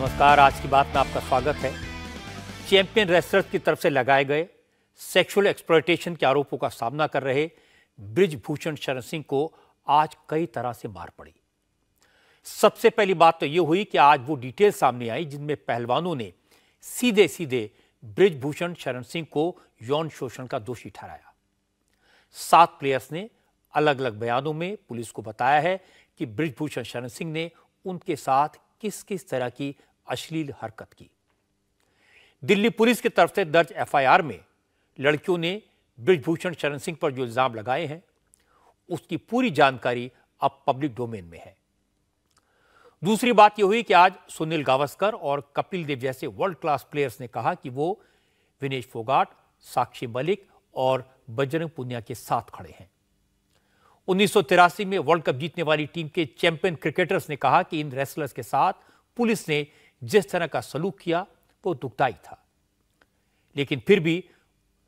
नमस्कार। आज की बात में आपका स्वागत है। चैंपियन रेसलर्स की तरफ से लगाए गए सेक्सुअल एक्सप्लॉयटेशन के आरोपों का सामना कर रहे बृजभूषण शरण सिंह को आज कई तरह से मार पड़ी। सबसे पहली बात तो यह हुई कि आज वो डिटेल सामने आई जिनमें पहलवानों ने सीधे सीधे बृजभूषण शरण सिंह को यौन शोषण का दोषी ठहराया। 7 प्लेयर्स ने अलग अलग बयानों में पुलिस को बताया है कि बृजभूषण शरण सिंह ने उनके साथ किस किस तरह की अश्लील हरकत की। दिल्ली पुलिस की तरफ से दर्ज एफआईआर में लड़कियों ने बृजभूषण शरण सिंह पर जो इल्जाम लगाए हैं उसकी पूरी जानकारी अब पब्लिक डोमेन में है। दूसरी बात यह हुई कि आज सुनील गावस्कर और कपिल देव जैसे वर्ल्ड क्लास प्लेयर्स ने कहा कि वो विनेश फोगाट, साक्षी मलिक और बजरंग पुनिया के साथ खड़े हैं। 1983 में वर्ल्ड कप जीतने वाली टीम के चैंपियन क्रिकेटर्स ने कहा कि इन रेसलर्स के साथ पुलिस ने जिस तरह का सलूक किया वो दुखदाई था, लेकिन फिर भी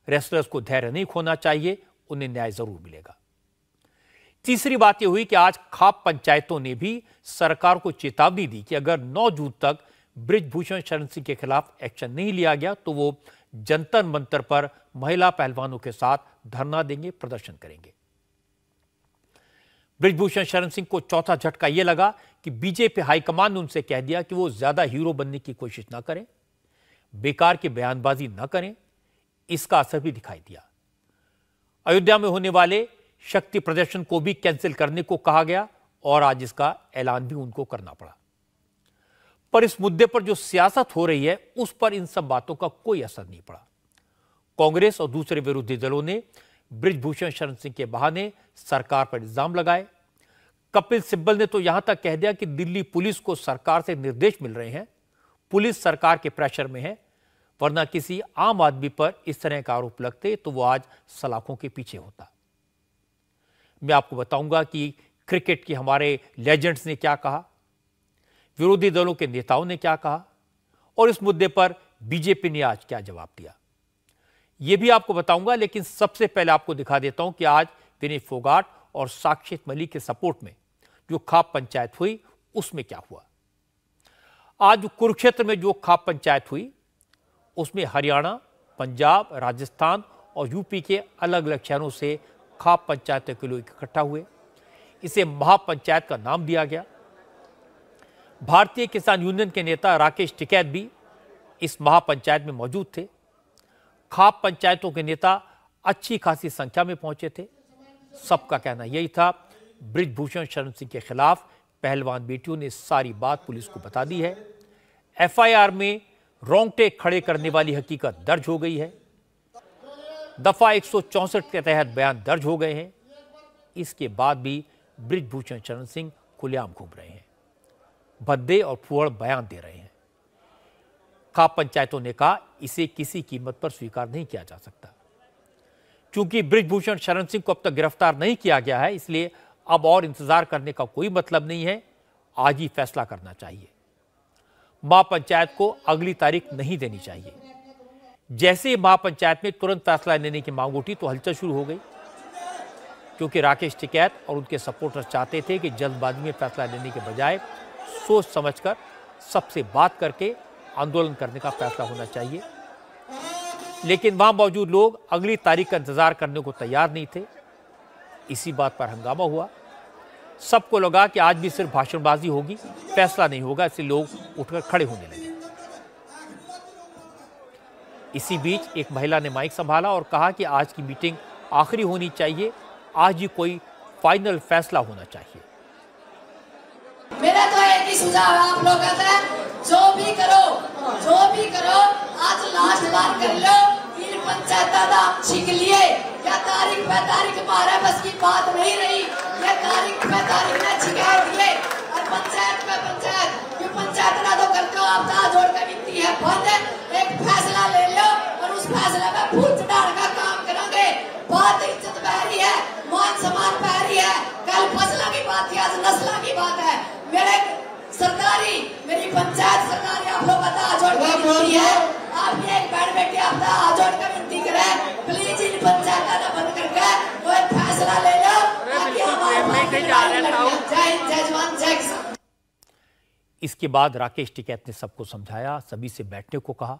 रेसलर्स को धैर्य नहीं खोना चाहिए, उन्हें न्याय जरूर मिलेगा। तीसरी बात यह हुई कि आज खाप पंचायतों ने भी सरकार को चेतावनी दी कि अगर 9 जून तक बृजभूषण शरण सिंह के खिलाफ एक्शन नहीं लिया गया तो वो जंतर मंतर पर महिला पहलवानों के साथ धरना देंगे, प्रदर्शन करेंगे। बृजभूषण शरण सिंह को चौथा झटका यह लगा कि बीजेपी हाईकमान ने उनसे कह दिया कि वो ज्यादा हीरो बनने की कोशिश ना करें, बेकार की बयानबाजी ना करें। इसका असर भी दिखाई दिया। अयोध्या में होने वाले शक्ति प्रदर्शन को भी कैंसिल करने को कहा गया और आज इसका ऐलान भी उनको करना पड़ा। पर इस मुद्दे पर जो सियासत हो रही है उस पर इन सब बातों का कोई असर नहीं पड़ा। कांग्रेस और दूसरे विरोधी दलों ने बृजभूषण शरण सिंह के बहाने सरकार पर इल्जाम लगाए। कपिल सिब्बल ने तो यहां तक कह दिया कि दिल्ली पुलिस को सरकार से निर्देश मिल रहे हैं, पुलिस सरकार के प्रेशर में है, वरना किसी आम आदमी पर इस तरह का आरोप लगते तो वो आज सलाखों के पीछे होता। मैं आपको बताऊंगा कि क्रिकेट के हमारे लेजेंड्स ने क्या कहा, विरोधी दलों के नेताओं ने क्या कहा और इस मुद्दे पर बीजेपी ने आज क्या जवाब दिया, यह भी आपको बताऊंगा। लेकिन सबसे पहले आपको दिखा देता हूं कि आज विनेश फोगाट और साक्षी मलिक के सपोर्ट में जो खाप पंचायत हुई उसमें क्या हुआ। आज कुरुक्षेत्र में जो खाप पंचायत हुई उसमें हरियाणा, पंजाब, राजस्थान और यूपी के अलग अलग शहरों से खाप पंचायतों के लोग इकट्ठा हुए। इसे महापंचायत का नाम दिया गया। भारतीय किसान यूनियन के नेता राकेश टिकैत भी इस महापंचायत में मौजूद थे। खाप पंचायतों के नेता अच्छी खासी संख्या में पहुंचे थे। सबका कहना यही था बृजभूषण शरण सिंह के खिलाफ पहलवान बेटियों ने सारी बात पुलिस को बता दी है। एफआईआर में रोंगटे खड़े करने वाली हकीकत दर्ज हो गई है। दफा 164 के तहत बयान दर्ज हो गए हैं। इसके बाद भी बृजभूषण शरण सिंह खुलेआम घूम रहे हैं, भद्दे और फुहड़ बयान दे रहे हैं। खाप पंचायतों ने कहा इसे किसी कीमत पर स्वीकार नहीं किया जा सकता। क्योंकि बृजभूषण शरण सिंह को अब तक गिरफ्तार नहीं किया गया है, इसलिए अब और इंतजार करने का कोई मतलब नहीं है, आज ही फैसला करना चाहिए। महापंचायत को अगली तारीख नहीं देनी चाहिए। जैसे ही महापंचायत में तुरंत फैसला लेने की मांग उठी तो हलचल शुरू हो गई, क्योंकि राकेश टिकैत और उनके सपोर्टर्स चाहते थे कि जल्दबाजी में फैसला लेने के बजाय सोच समझकर सबसे बात करके आंदोलन करने का फैसला होना चाहिए। लेकिन वहां मौजूद लोग अगली तारीख का इंतजार करने को तैयार नहीं थे। इसी बात पर हंगामा हुआ। सबको लगा कि आज भी सिर्फ भाषणबाजी होगी, फैसला नहीं होगा, इसलिए लोग उठकर खड़े होने लगे। इसी बीच एक महिला ने माइक संभाला और कहा कि आज की मीटिंग आखिरी होनी चाहिए, आज ही कोई फाइनल फैसला होना चाहिए। मेरा तो एक ही सुझाव है आप लोगों का, जो भी करो आज लास्ट बार कर लो। इन पंचायत का छीन लिए क्या तारीख पे तारीख मारे बस की बात नहीं रही। ये तारीख पे तारीख ने छिका दिए और पंचायत पे पंचायत ये पंचायत ना तो करते हो आप हाथ जोड़ कर विनती है बंद। एक फैसला ले लो और उस फैसले में फूल चढ़ाने का काम करेंगे। बात इज्जत बहरी है, मान सम्मान बहरी है। कल फसला की बात थी, आज नस्ला की बात है। मेरी पंचायत सरकारी आप लोग हाथ जोड़ कर विनती है, आप ये एक बैठ बैठे आप हाथ जोड़ कर विनती करें, प्लीज इन पंचायत का बंद करके कोई फैसला ले लो ताकि हमारे जय जवान जय किसान। इसके बाद राकेश टिकैत ने सबको समझाया, सभी से बैठने को कहा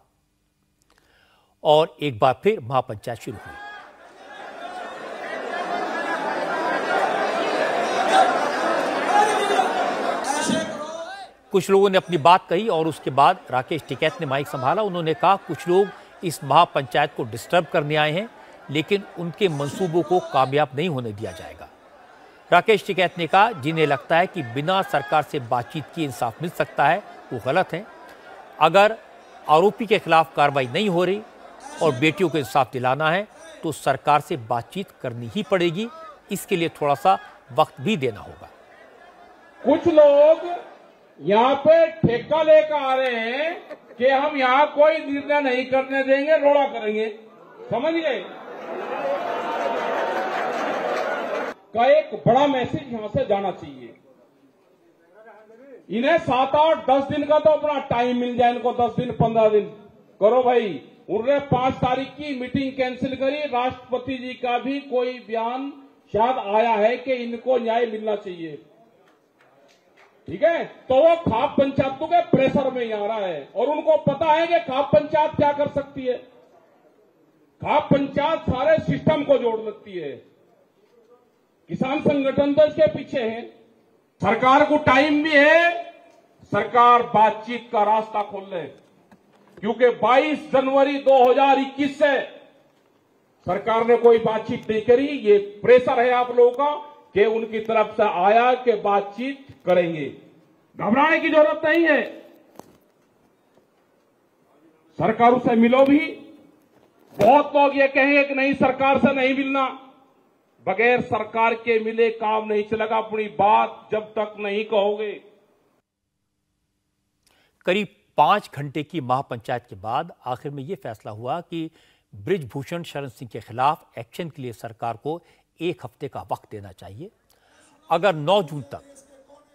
और एक बार फिर महापंचायत शुरू हुई। कुछ लोगों ने अपनी बात कही और उसके बाद राकेश टिकैत ने माइक संभाला। उन्होंने कहा कुछ लोग इस महापंचायत को डिस्टर्ब करने आए हैं, लेकिन उनके मंसूबों को कामयाब नहीं होने दिया जाएगा। राकेश टिकैत ने कहा जिन्हें लगता है कि बिना सरकार से बातचीत किए इंसाफ मिल सकता है वो गलत है। अगर आरोपी के खिलाफ कार्रवाई नहीं हो रही और बेटियों को इंसाफ दिलाना है तो सरकार से बातचीत करनी ही पड़ेगी। इसके लिए थोड़ा सा वक्त भी देना होगा। कुछ लोग यहाँ पे ठेका लेकर आ रहे हैं कि हम यहाँ कोई निर्णय नहीं करने देंगे, रोड़ा करेंगे, समझ गए? का एक बड़ा मैसेज यहां से जाना चाहिए। इन्हें 7, 8, 10 दिन का तो अपना टाइम मिल जाए, इनको 10 दिन 15 दिन करो भाई। उन्होंने 5 तारीख की मीटिंग कैंसिल करी। राष्ट्रपति जी का भी कोई बयान शायद आया है कि इनको न्याय मिलना चाहिए, ठीक है? तो वो खाप पंचायतों के प्रेशर में ही आ रहा है और उनको पता है कि खाप पंचायत क्या कर सकती है। खाप पंचायत सारे सिस्टम को जोड़ सकती है। किसान संगठन तो इसके पीछे है। सरकार को टाइम भी है, सरकार बातचीत का रास्ता खोल ले, क्योंकि 22 जनवरी 2021 से सरकार ने कोई बातचीत नहीं करी। ये प्रेशर है आप लोगों का कि उनकी तरफ से आया कि बातचीत करेंगे। घबराने की जरूरत नहीं है। सरकारों से मिलो भी। बहुत लोग ये कहेंगे कि नहीं सरकार से नहीं मिलना, बगैर सरकार के मिले काम नहीं चलेगा। अपनी बात जब तक नहीं कहोगे। करीब 5 घंटे की महापंचायत के बाद आखिर में यह फैसला हुआ कि बृजभूषण शरण सिंह के खिलाफ एक्शन के लिए सरकार को 1 हफ्ते का वक्त देना चाहिए। अगर 9 जून तक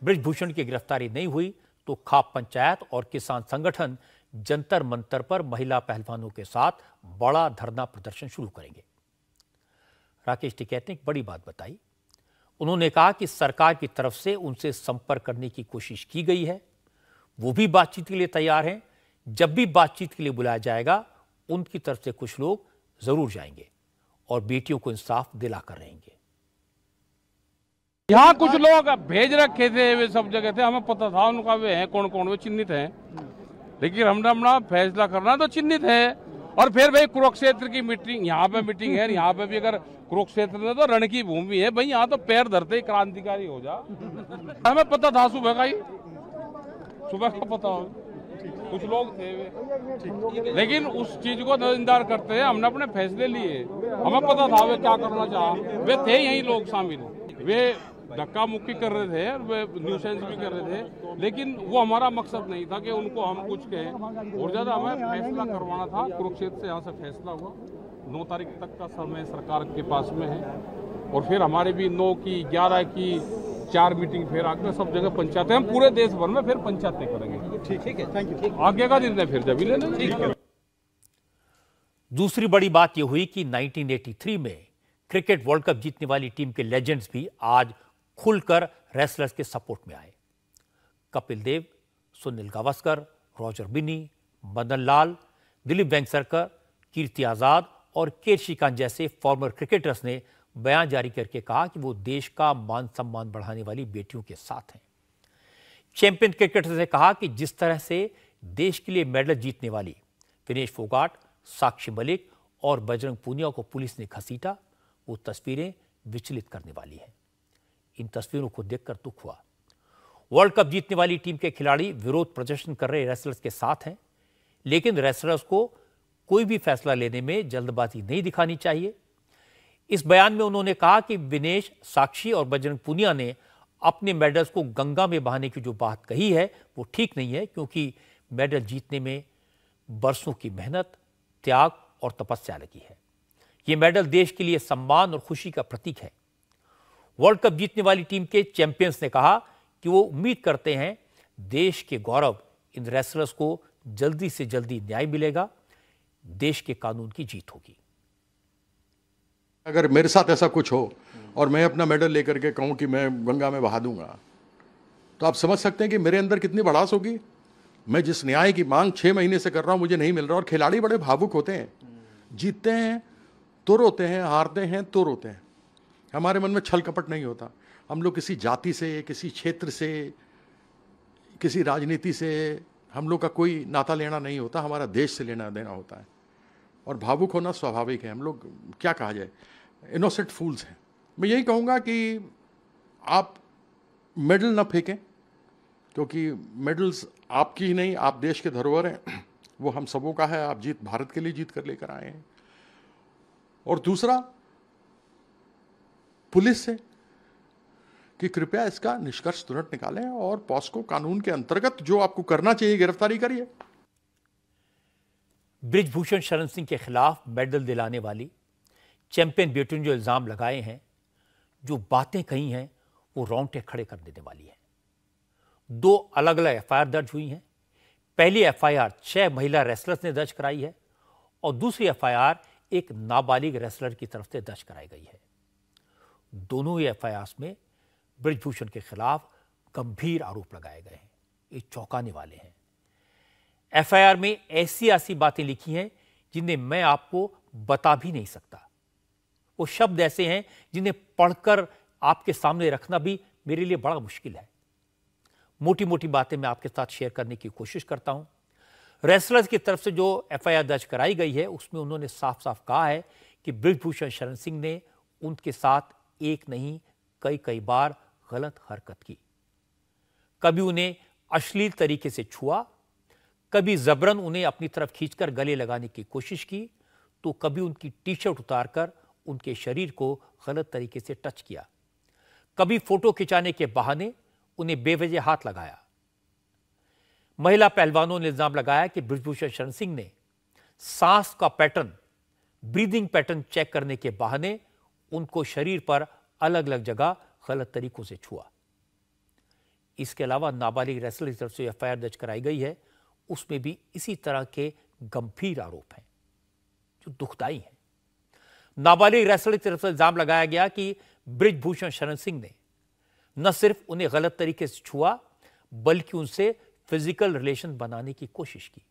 बृजभूषण की गिरफ्तारी नहीं हुई तो खाप पंचायत और किसान संगठन जंतर मंतर पर महिला पहलवानों के साथ बड़ा धरना प्रदर्शन शुरू करेंगे। राकेश टिकैत ने एक बड़ी बात बताई। उन्होंने कहा कि सरकार की तरफ से उनसे संपर्क करने की कोशिश की गई है, वो भी बातचीत के लिए तैयार हैं। जब भी बातचीत के लिए बुलाया जाएगा उनकी तरफ से कुछ लोग जरूर जाएंगे और बेटियों को इंसाफ दिलाकर रहेंगे। यहाँ कुछ लोग भेज रखे थे, वे सब जगह थे, हमें पता था उनका वे हैं कौन कौन, वे चिन्हित हैं, लेकिन हमने अपना फैसला करना तो चिन्हित है। और फिर भाई कुरुक्षेत्र की मीटिंग, यहाँ पे मीटिंग है, यहाँ पे भी अगर कुरुक्षेत्र में तो रण की भूमि है भाई, यहाँ तो पैर धरते ही क्रांतिकारी हो जा। हमें पता था सुबह का ही, सुबह का पता हो, कुछ लोग थे वे, लेकिन उस चीज को नजरअंदाज करते हैं। हमने अपने फैसले लिए, हमें पता था वे क्या करना चाह, वे थे यही लोग शामिल, वे धक्का मुक्की कर रहे थे, वे न्यूसेंस भी कर रहे थे, लेकिन वो हमारा मकसद नहीं था कि उनको हम कुछ कहें। और ज्यादा हमें फैसला करवाना था। कुरुक्षेत्र से यहाँ से फैसला हुआ, 9 तारीख तक का समय सरकार के पास में है। और फिर हमारे भी 9 की 11 की 4 मीटिंग फिर आगे सब जगह पंचायतें, हम पूरे देश भर में फिर पंचायतें करेंगे। ठीक है, थैंक यू। आगे का निर्णय फिर जब ही लेना। ठीक है। दूसरी बड़ी बात यह हुई कि 1983 में क्रिकेट वर्ल्ड कप जीतने वाली टीम के लेजेंड्स भी आज खुलकर रेसलर्स के सपोर्ट में आए। कपिल देव, सुनील गावस्कर, रॉजर बिन्नी, मदन लाल, दिलीप वेंगसरकर, कीर्ति आजाद और के श्रीकांत जैसे फॉर्मर क्रिकेटर्स ने बयान जारी करके कहा कि वो देश का मान सम्मान बढ़ाने वाली बेटियों के साथ हैं। चैंपियन क्रिकेटर्स ने कहा कि जिस तरह से देश के लिए मेडल जीतने वाली विनेश फोगाट, साक्षी मलिक और बजरंग पूनिया को पुलिस ने घसीटा, वो तस्वीरें विचलित करने वाली हैं। इन तस्वीरों को देखकर दुख हुआ। वर्ल्ड कप जीतने वाली टीम के खिलाड़ी विरोध प्रदर्शन कर रहे रेसलर्स के साथ हैं, लेकिन रेसलर्स को कोई भी फैसला लेने में जल्दबाजी नहीं दिखानी चाहिए। इस बयान में उन्होंने कहा कि विनेश, साक्षी और बजरंग पूनिया ने अपने मेडल्स को गंगा में बहाने की जो बात कही है वो ठीक नहीं है, क्योंकि मेडल जीतने में बरसों की मेहनत, त्याग और तपस्या लगी है। ये मेडल देश के लिए सम्मान और खुशी का प्रतीक है। वर्ल्ड कप जीतने वाली टीम के चैंपियंस ने कहा कि वो उम्मीद करते हैं देश के गौरव इन रेसलर्स को जल्दी से जल्दी न्याय मिलेगा, देश के कानून की जीत होगी। अगर मेरे साथ ऐसा कुछ हो और मैं अपना मेडल लेकर के कहूं कि मैं गंगा में बहा दूंगा, तो आप समझ सकते हैं कि मेरे अंदर कितनी भड़ास होगी। मैं जिस न्याय की मांग 6 महीने से कर रहा हूं, मुझे नहीं मिल रहा। और खिलाड़ी बड़े भावुक होते हैं, जीतते हैं तो रोते हैं, हारते हैं तो रोते हैं। हमारे मन में छल कपट नहीं होता। हम लोग किसी जाति से, किसी क्षेत्र से, किसी राजनीति से हम लोग का कोई नाता लेना नहीं होता, हमारा देश से लेना देना होता है। और भावुक होना स्वाभाविक है। हम लोग क्या कहा जाए, इनोसेंट फूल्स हैं। मैं यही कहूँगा कि आप मेडल न फेंकें, क्योंकि मेडल्स आपकी ही नहीं, आप देश के धरोहर हैं, वो हम सबों का है। आप जीत भारत के लिए जीत कर लेकर आए हैं। और दूसरा, पुलिस से कि कृपया इसका निष्कर्ष तुरंत निकालें और पॉस्को कानून के अंतर्गत जो आपको करना चाहिए गिरफ्तारी करिए। बृजभूषण शरण सिंह के खिलाफ मेडल दिलाने वाली चैंपियन बेटी ने जो इल्जाम लगाए हैं, जो बातें कही हैं, वो रोंगटे खड़े कर देने वाली है। 2 अलग अलग एफआईआर दर्ज हुई हैं। पहली एफआईआर 6 महिला रेसलर्स ने दर्ज कराई है और दूसरी एफआईआर एक नाबालिग रेसलर की तरफ से दर्ज कराई गई है। दोनों ही एफआईआर में बृजभूषण के खिलाफ गंभीर आरोप लगाए गए हैं। ये चौंकाने वाले हैं। एफआईआर में ऐसी ऐसी बातें लिखी हैं जिन्हें मैं आपको बता भी नहीं सकता। वो शब्द ऐसे हैं जिन्हें पढ़कर आपके सामने रखना भी मेरे लिए बड़ा मुश्किल है। मोटी मोटी बातें मैं आपके साथ शेयर करने की कोशिश करता हूं। रेसलर्स की तरफ से जो एफआईआर दर्ज कराई गई है, उसमें उन्होंने साफ साफ कहा है कि बृजभूषण शरण सिंह ने उनके साथ एक नहीं कई बार गलत हरकत की। कभी उन्हें अश्लील तरीके से छुआ, कभी जबरन उन्हें अपनी तरफ खींचकर गले लगाने की कोशिश की, तो कभी उनकी टी शर्ट उतारकर उनके शरीर को गलत तरीके से टच किया, कभी फोटो खिंचाने के बहाने उन्हें बेवजह हाथ लगाया। महिला पहलवानों ने इल्जाम लगाया कि बृजभूषण शरण सिंह ने सांस का पैटर्न, ब्रीदिंग पैटर्न चेक करने के बहाने उनको शरीर पर अलग अलग जगह गलत तरीकों से छुआ। इसके अलावा नाबालिग रेसलर की तरफ से एफआईआर दर्ज कराई गई है, उसमें भी इसी तरह के गंभीर आरोप हैं जो दुखदाई हैं। नाबालिग रेसलर की तरफ से इल्जाम लगाया गया कि बृजभूषण शरण सिंह ने न सिर्फ उन्हें गलत तरीके से छुआ, बल्कि उनसे फिजिकल रिलेशन बनाने की कोशिश की।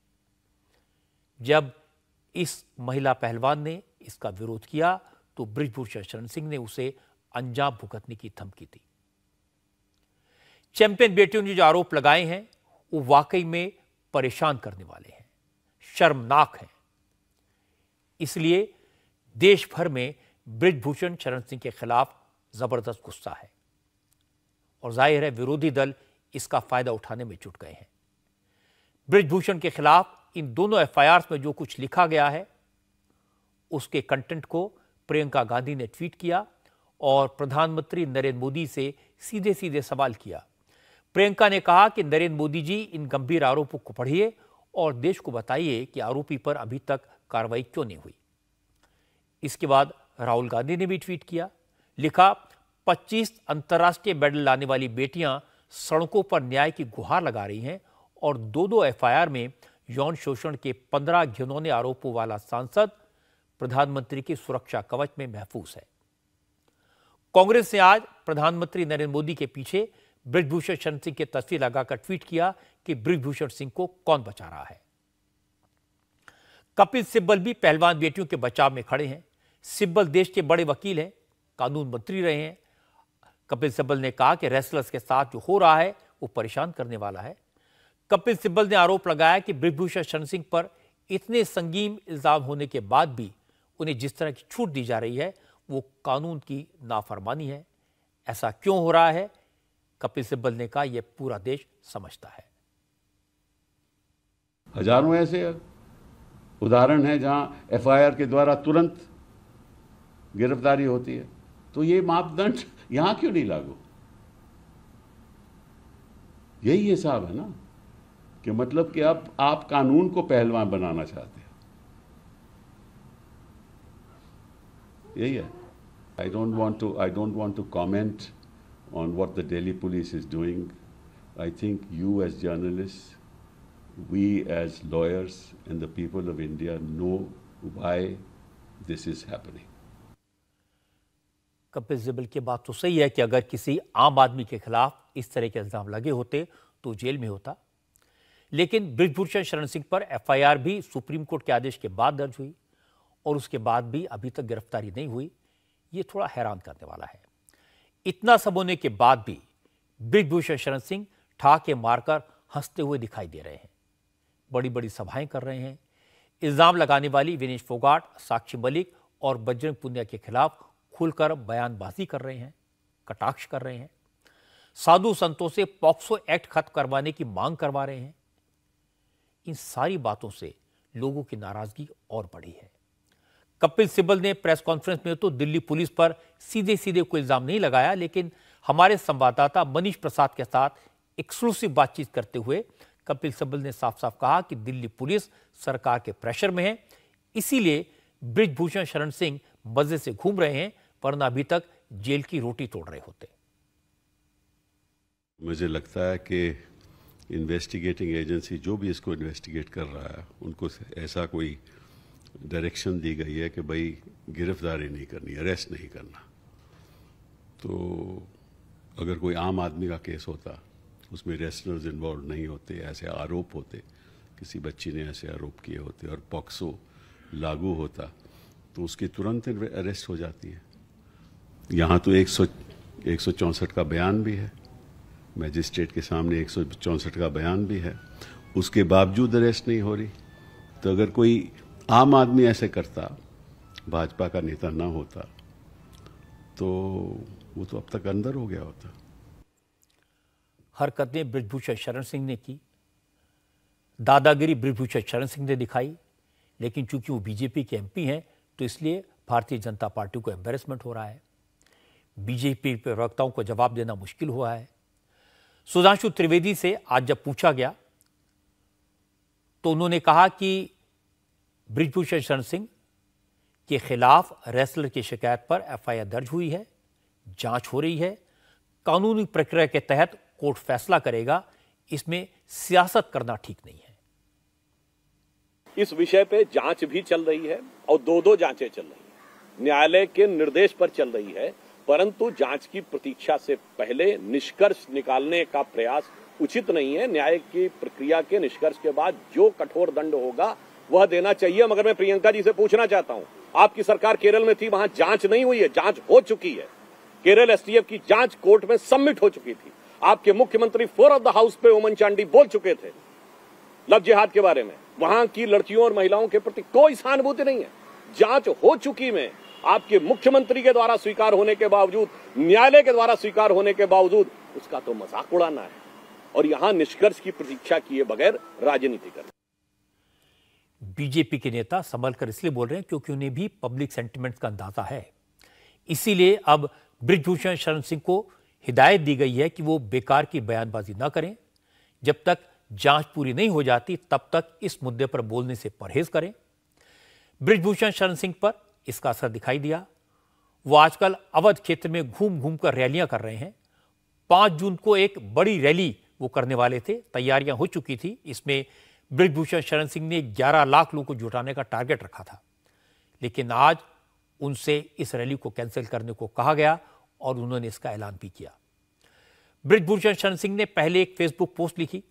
जब इस महिला पहलवान ने इसका विरोध किया तो बृजभूषण शरण सिंह ने उसे अंजाम भुगतने की धमकी दी। चैंपियन बेटियों ने जो आरोप लगाए हैं वो वाकई में परेशान करने वाले हैं, शर्मनाक हैं। इसलिए देश भर में बृजभूषण शरण सिंह के खिलाफ जबरदस्त गुस्सा है और जाहिर है विरोधी दल इसका फायदा उठाने में जुट गए हैं। बृजभूषण के खिलाफ इन दोनों एफआईआर में जो कुछ लिखा गया है, उसके कंटेंट को प्रियंका गांधी ने ट्वीट किया और प्रधानमंत्री नरेंद्र मोदी से सीधे सीधे सवाल किया। प्रियंका ने कहा कि नरेंद्र मोदी जी, इन गंभीर आरोपों को पढ़िए और देश को बताइए कि आरोपी पर अभी तक कार्रवाई क्यों नहीं हुई। इसके बाद राहुल गांधी ने भी ट्वीट किया, लिखा 25 अंतर्राष्ट्रीय मेडल लाने वाली बेटियां सड़कों पर न्याय की गुहार लगा रही हैं और 2 एफआईआर में यौन शोषण के 15 घिनौने आरोपों वाला सांसद प्रधानमंत्री की सुरक्षा कवच में महफूज है। कांग्रेस ने आज प्रधानमंत्री नरेंद्र मोदी के पीछे बृजभूषण शरण सिंह की तस्वीर लगाकर ट्वीट किया कि बृजभूषण सिंह को कौन बचा रहा है। कपिल सिब्बल भी पहलवान बेटियों के बचाव में खड़े हैं। सिब्बल देश के बड़े वकील हैं, कानून मंत्री रहे हैं। कपिल सिब्बल ने कहा कि रेसलर्स के साथ जो हो रहा है वो परेशान करने वाला है। कपिल सिब्बल ने आरोप लगाया कि बृजभूषण शरण सिंह पर इतने संगीन इल्जाम होने के बाद भी उन्हें जिस तरह की छूट दी जा रही है वो कानून की नाफरमानी है। ऐसा क्यों हो रहा है? कपिल सिब्बल ने कहा यह पूरा देश समझता है। हजारों ऐसे उदाहरण हैं जहां एफआईआर के द्वारा तुरंत गिरफ्तारी होती है, तो ये मापदंड यहां क्यों नहीं लागू? यही हिसाब है ना कि मतलब कि अब आप कानून को पहलवान बनाना चाहते हैं। यही है। I don't want to comment on what the Delhi police is doing. I think you as journalists, we as lawyers and the people of India know why this is happening. Kapil Sibal की बात तो सही है कि अगर किसी आम आदमी के खिलाफ इस तरह के इल्जाम लगे होते तो जेल में होता। लेकिन बृजभूषण शरण सिंह पर एफआईआर भी सुप्रीम कोर्ट के आदेश के बाद दर्ज हुई और उसके बाद भी अभी तक गिरफ्तारी नहीं हुई। ये थोड़ा हैरान करने वाला है। इतना सब होने के बाद भी बृजभूषण शरण सिंह ठाके मारकर हंसते हुए दिखाई दे रहे हैं, बड़ी बड़ी सभाएं कर रहे हैं, इल्जाम लगाने वाली विनेश फोगाट, साक्षी मलिक और बजरंग पुनिया के खिलाफ खुलकर बयानबाजी कर रहे हैं, कटाक्ष कर रहे हैं, साधु संतों से पॉक्सो एक्ट खत्म करवाने की मांग करवा रहे हैं। इन सारी बातों से लोगों की नाराजगी और बढ़ी है। कपिल सिब्बल ने प्रेस कॉन्फ्रेंस में तो दिल्ली पुलिस पर सीधे सीधे कोई इल्जाम नहीं लगाया, लेकिन हमारे संवाददाता मनीष प्रसाद के साथ एक्सक्लूसिव बातचीत करते हुए कपिल सिब्बल ने साफ साफ कहा कि दिल्ली पुलिस सरकार के प्रेशर में है, इसीलिए बृजभूषण शरण सिंह मजे से घूम रहे हैं, वरना अभी तक जेल की रोटी तोड़ रहे होते। मुझे लगता है कि इन्वेस्टिगेटिंग एजेंसी जो भी इसको इन्वेस्टिगेट कर रहा है, उनको ऐसा कोई डायरेक्शन दी गई है कि भाई गिरफ्तारी नहीं करनी, अरेस्ट नहीं करना। तो अगर कोई आम आदमी का केस होता, उसमें रेस्लर्स इन्वॉल्व नहीं होते, ऐसे आरोप होते, किसी बच्ची ने ऐसे आरोप किए होते और पॉक्सो लागू होता, तो उसकी तुरंत अरेस्ट हो जाती है। यहाँ तो 164 का बयान भी है, मैजिस्ट्रेट के सामने 164 का बयान भी है, उसके बावजूद अरेस्ट नहीं हो रही। तो अगर कोई आम आदमी ऐसे करता, भाजपा का नेता ना होता, तो वो तो अब तक अंदर हो गया होता। हरकतें बृजभूषण शरण सिंह ने की, दादागिरी बृजभूषण शरण सिंह ने दिखाई, लेकिन चूंकि वो बीजेपी के एमपी हैं तो इसलिए भारतीय जनता पार्टी को एम्बैरेसमेंट हो रहा है। बीजेपी प्रवक्ताओं को जवाब देना मुश्किल हुआ है। सुधांशु त्रिवेदी से आज जब पूछा गया तो उन्होंने कहा कि बृजभूषण शरण सिंह के खिलाफ रेसलर की शिकायत पर एफआईआर दर्ज हुई है, जांच हो रही है, कानूनी प्रक्रिया के तहत कोर्ट फैसला करेगा, इसमें सियासत करना ठीक नहीं है। इस विषय पे जांच भी चल रही है और दो जांचें चल रही हैं, न्यायालय के निर्देश पर चल रही है, परंतु जांच की प्रतीक्षा से पहले निष्कर्ष निकालने का प्रयास उचित नहीं है। न्याय की प्रक्रिया के निष्कर्ष के बाद जो कठोर दंड होगा वह देना चाहिए। मगर मैं प्रियंका जी से पूछना चाहता हूं, आपकी सरकार केरल में थी, वहां जांच नहीं हुई है, जांच हो चुकी है। केरल एसटीएफ की जांच कोर्ट में सबमिट हो चुकी थी। आपके मुख्यमंत्री फ्लोर ऑफ द हाउस पे ओमन चांडी बोल चुके थे लव जिहाद के बारे में। वहां की लड़कियों और महिलाओं के प्रति कोई सहानुभूति नहीं है। जांच हो चुकी में आपके मुख्यमंत्री के द्वारा स्वीकार होने के बावजूद, न्यायालय के द्वारा स्वीकार होने के बावजूद उसका तो मजाक उड़ाना है और यहां निष्कर्ष की प्रतीक्षा किए बगैर राजनीति करना। बीजेपी के नेता संभल कर इसलिए बोल रहे हैं क्योंकि उन्हें भी पब्लिक सेंटिमेंट्स का अंदाजा है। इसीलिए अब बृजभूषण शरण सिंह को हिदायत दी गई है कि वो बेकार की बयानबाजी न करें। जब तक जांच पूरी नहीं हो जाती तब तक इस मुद्दे पर बोलने से परहेज करें। बृजभूषण शरण सिंह पर इसका असर दिखाई दिया। वो आजकल अवध क्षेत्र में घूम घूम कर रैलियां कर रहे हैं। 5 जून को एक बड़ी रैली वो करने वाले थे, तैयारियां हो चुकी थी। इसमें बृजभूषण शरण सिंह ने 11 लाख लोगों को जुटाने का टारगेट रखा था, लेकिन आज उनसे इस रैली को कैंसिल करने को कहा गया और उन्होंने इसका ऐलान भी किया। बृजभूषण शरण सिंह ने पहले एक फेसबुक पोस्ट लिखी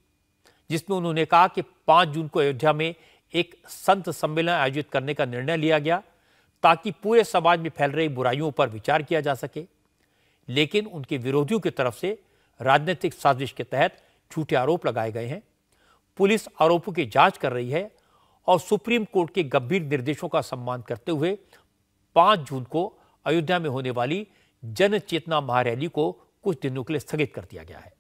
जिसमें उन्होंने कहा कि 5 जून को अयोध्या में एक संत सम्मेलन आयोजित करने का निर्णय लिया गया ताकि पूरे समाज में फैल रही बुराइयों पर विचार किया जा सके, लेकिन उनके विरोधियों की तरफ से राजनीतिक साजिश के तहत झूठे आरोप लगाए गए हैं। पुलिस आरोपों की जांच कर रही है और सुप्रीम कोर्ट के गंभीर निर्देशों का सम्मान करते हुए 5 जून को अयोध्या में होने वाली जन चेतना महारैली को कुछ दिनों के लिए स्थगित कर दिया गया है।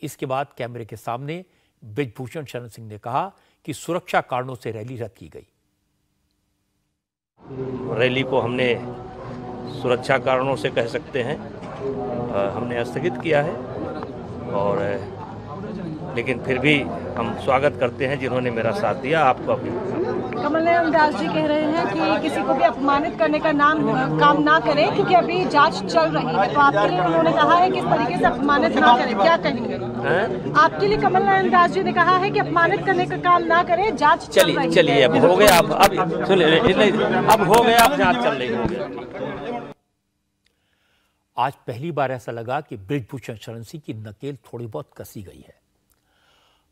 इसके बाद कैमरे के सामने बृजभूषण शरण सिंह ने कहा कि सुरक्षा कारणों से रैली रद्द की गई। रैली को हमने सुरक्षा कारणों से कह सकते हैं हमने स्थगित किया है, और लेकिन फिर भी हम स्वागत करते हैं जिन्होंने मेरा साथ दिया। आपको कमलनाथ दास जी कह रहे हैं कि किसी को भी अपमानित करने का काम ना करें क्योंकि अभी जांच चल रही है, तो आपके लिए उन्होंने कहा है कि इस तरीके से अपमानित ना करें, क्या कहेंगे? आपके लिए कमलनाथ दास जी ने कहा है कि अपमानित करने का काम ना करें, जांच चल रही है। चलिए अब हो गया, अब हो गया, अब जांच चल रही है। आज पहली बार ऐसा लगा कि बृजभूषण शरण सिंह की नकेल थोड़ी बहुत कसी गई है।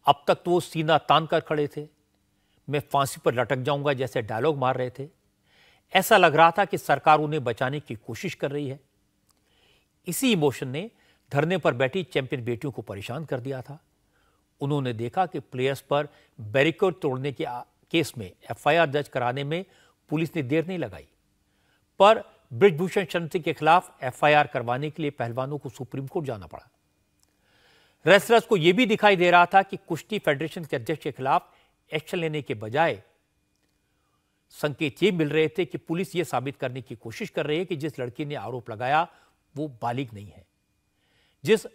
अब तक तो वो सीना तान कर खड़े थे, मैं फांसी पर लटक जाऊंगा जैसे डायलॉग मार रहे थे। ऐसा लग रहा था कि सरकार उन्हें बचाने की कोशिश कर रही है। इसी इमोशन ने धरने पर बैठी चैंपियन बेटियों को परेशान कर दिया था। उन्होंने देखा कि प्लेयर्स पर बैरिकेड तोड़ने के केस में एफआईआर दर्ज कराने में पुलिस ने देर नहीं लगाई, पर बृजभूषण शरण सिंह के खिलाफ एफआईआर करवाने के लिए पहलवानों को सुप्रीम कोर्ट जाना पड़ा। रेसलर्स को यह भी दिखाई दे रहा था कि कुश्ती फेडरेशन के अध्यक्ष के खिलाफ एक्शन लेने के बजाय संकेत ये मिल रहे थे कि पुलिस ये साबित करने की कोशिश कर रही है कि जिस लड़की ने आरोप लगाया वो बालिग नहीं है। जिस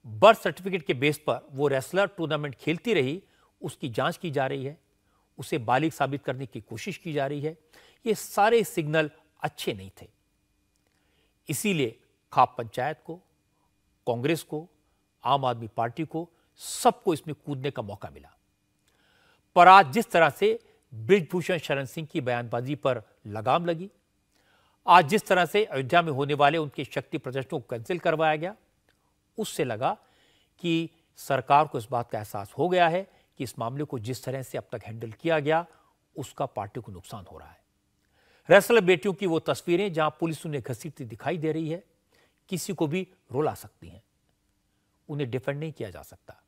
बर्थ सर्टिफिकेट के बेस पर वो रेसलर टूर्नामेंट खेलती रही उसकी जांच की जा रही है, उसे बालिग साबित करने की कोशिश की जा रही है। ये सारे सिग्नल अच्छे नहीं थे। इसीलिए खाप पंचायत को, कांग्रेस को, आम आदमी पार्टी को, सबको इसमें कूदने का मौका मिला। पर आज जिस तरह से बृजभूषण शरण सिंह की बयानबाजी पर लगाम लगी, आज जिस तरह से अयोध्या में होने वाले उनके शक्ति प्रदर्शनों को कैंसिल करवाया गया, उससे लगा कि सरकार को इस बात का एहसास हो गया है कि इस मामले को जिस तरह से अब तक हैंडल किया गया उसका पार्टी को नुकसान हो रहा है। रेसलर बेटियों की वो तस्वीरें जहां पुलिस उन्हें घसीटती दिखाई दे रही है, किसी को भी रुला सकती हैं, उन्हें डिफेंड नहीं किया जा सकता।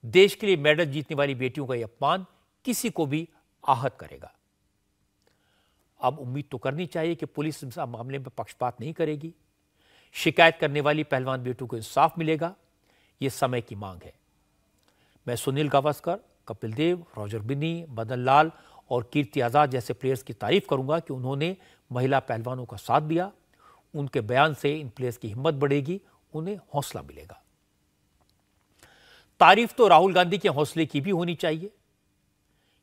देश के लिए मेडल जीतने वाली बेटियों का यह अपमान किसी को भी आहत करेगा। अब उम्मीद तो करनी चाहिए कि पुलिस इस मामले में पक्षपात नहीं करेगी, शिकायत करने वाली पहलवान बेटियों को इंसाफ मिलेगा। यह समय की मांग है। मैं सुनील गावस्कर, कपिल देव, रॉजर बिन्नी, मदन लाल और कीर्ति आजाद जैसे प्लेयर्स की तारीफ करूंगा कि उन्होंने महिला पहलवानों का साथ दिया। उनके बयान से इन प्लेयर्स की हिम्मत बढ़ेगी, उन्हें हौसला मिलेगा। तारीफ तो राहुल गांधी के हौसले की भी होनी चाहिए,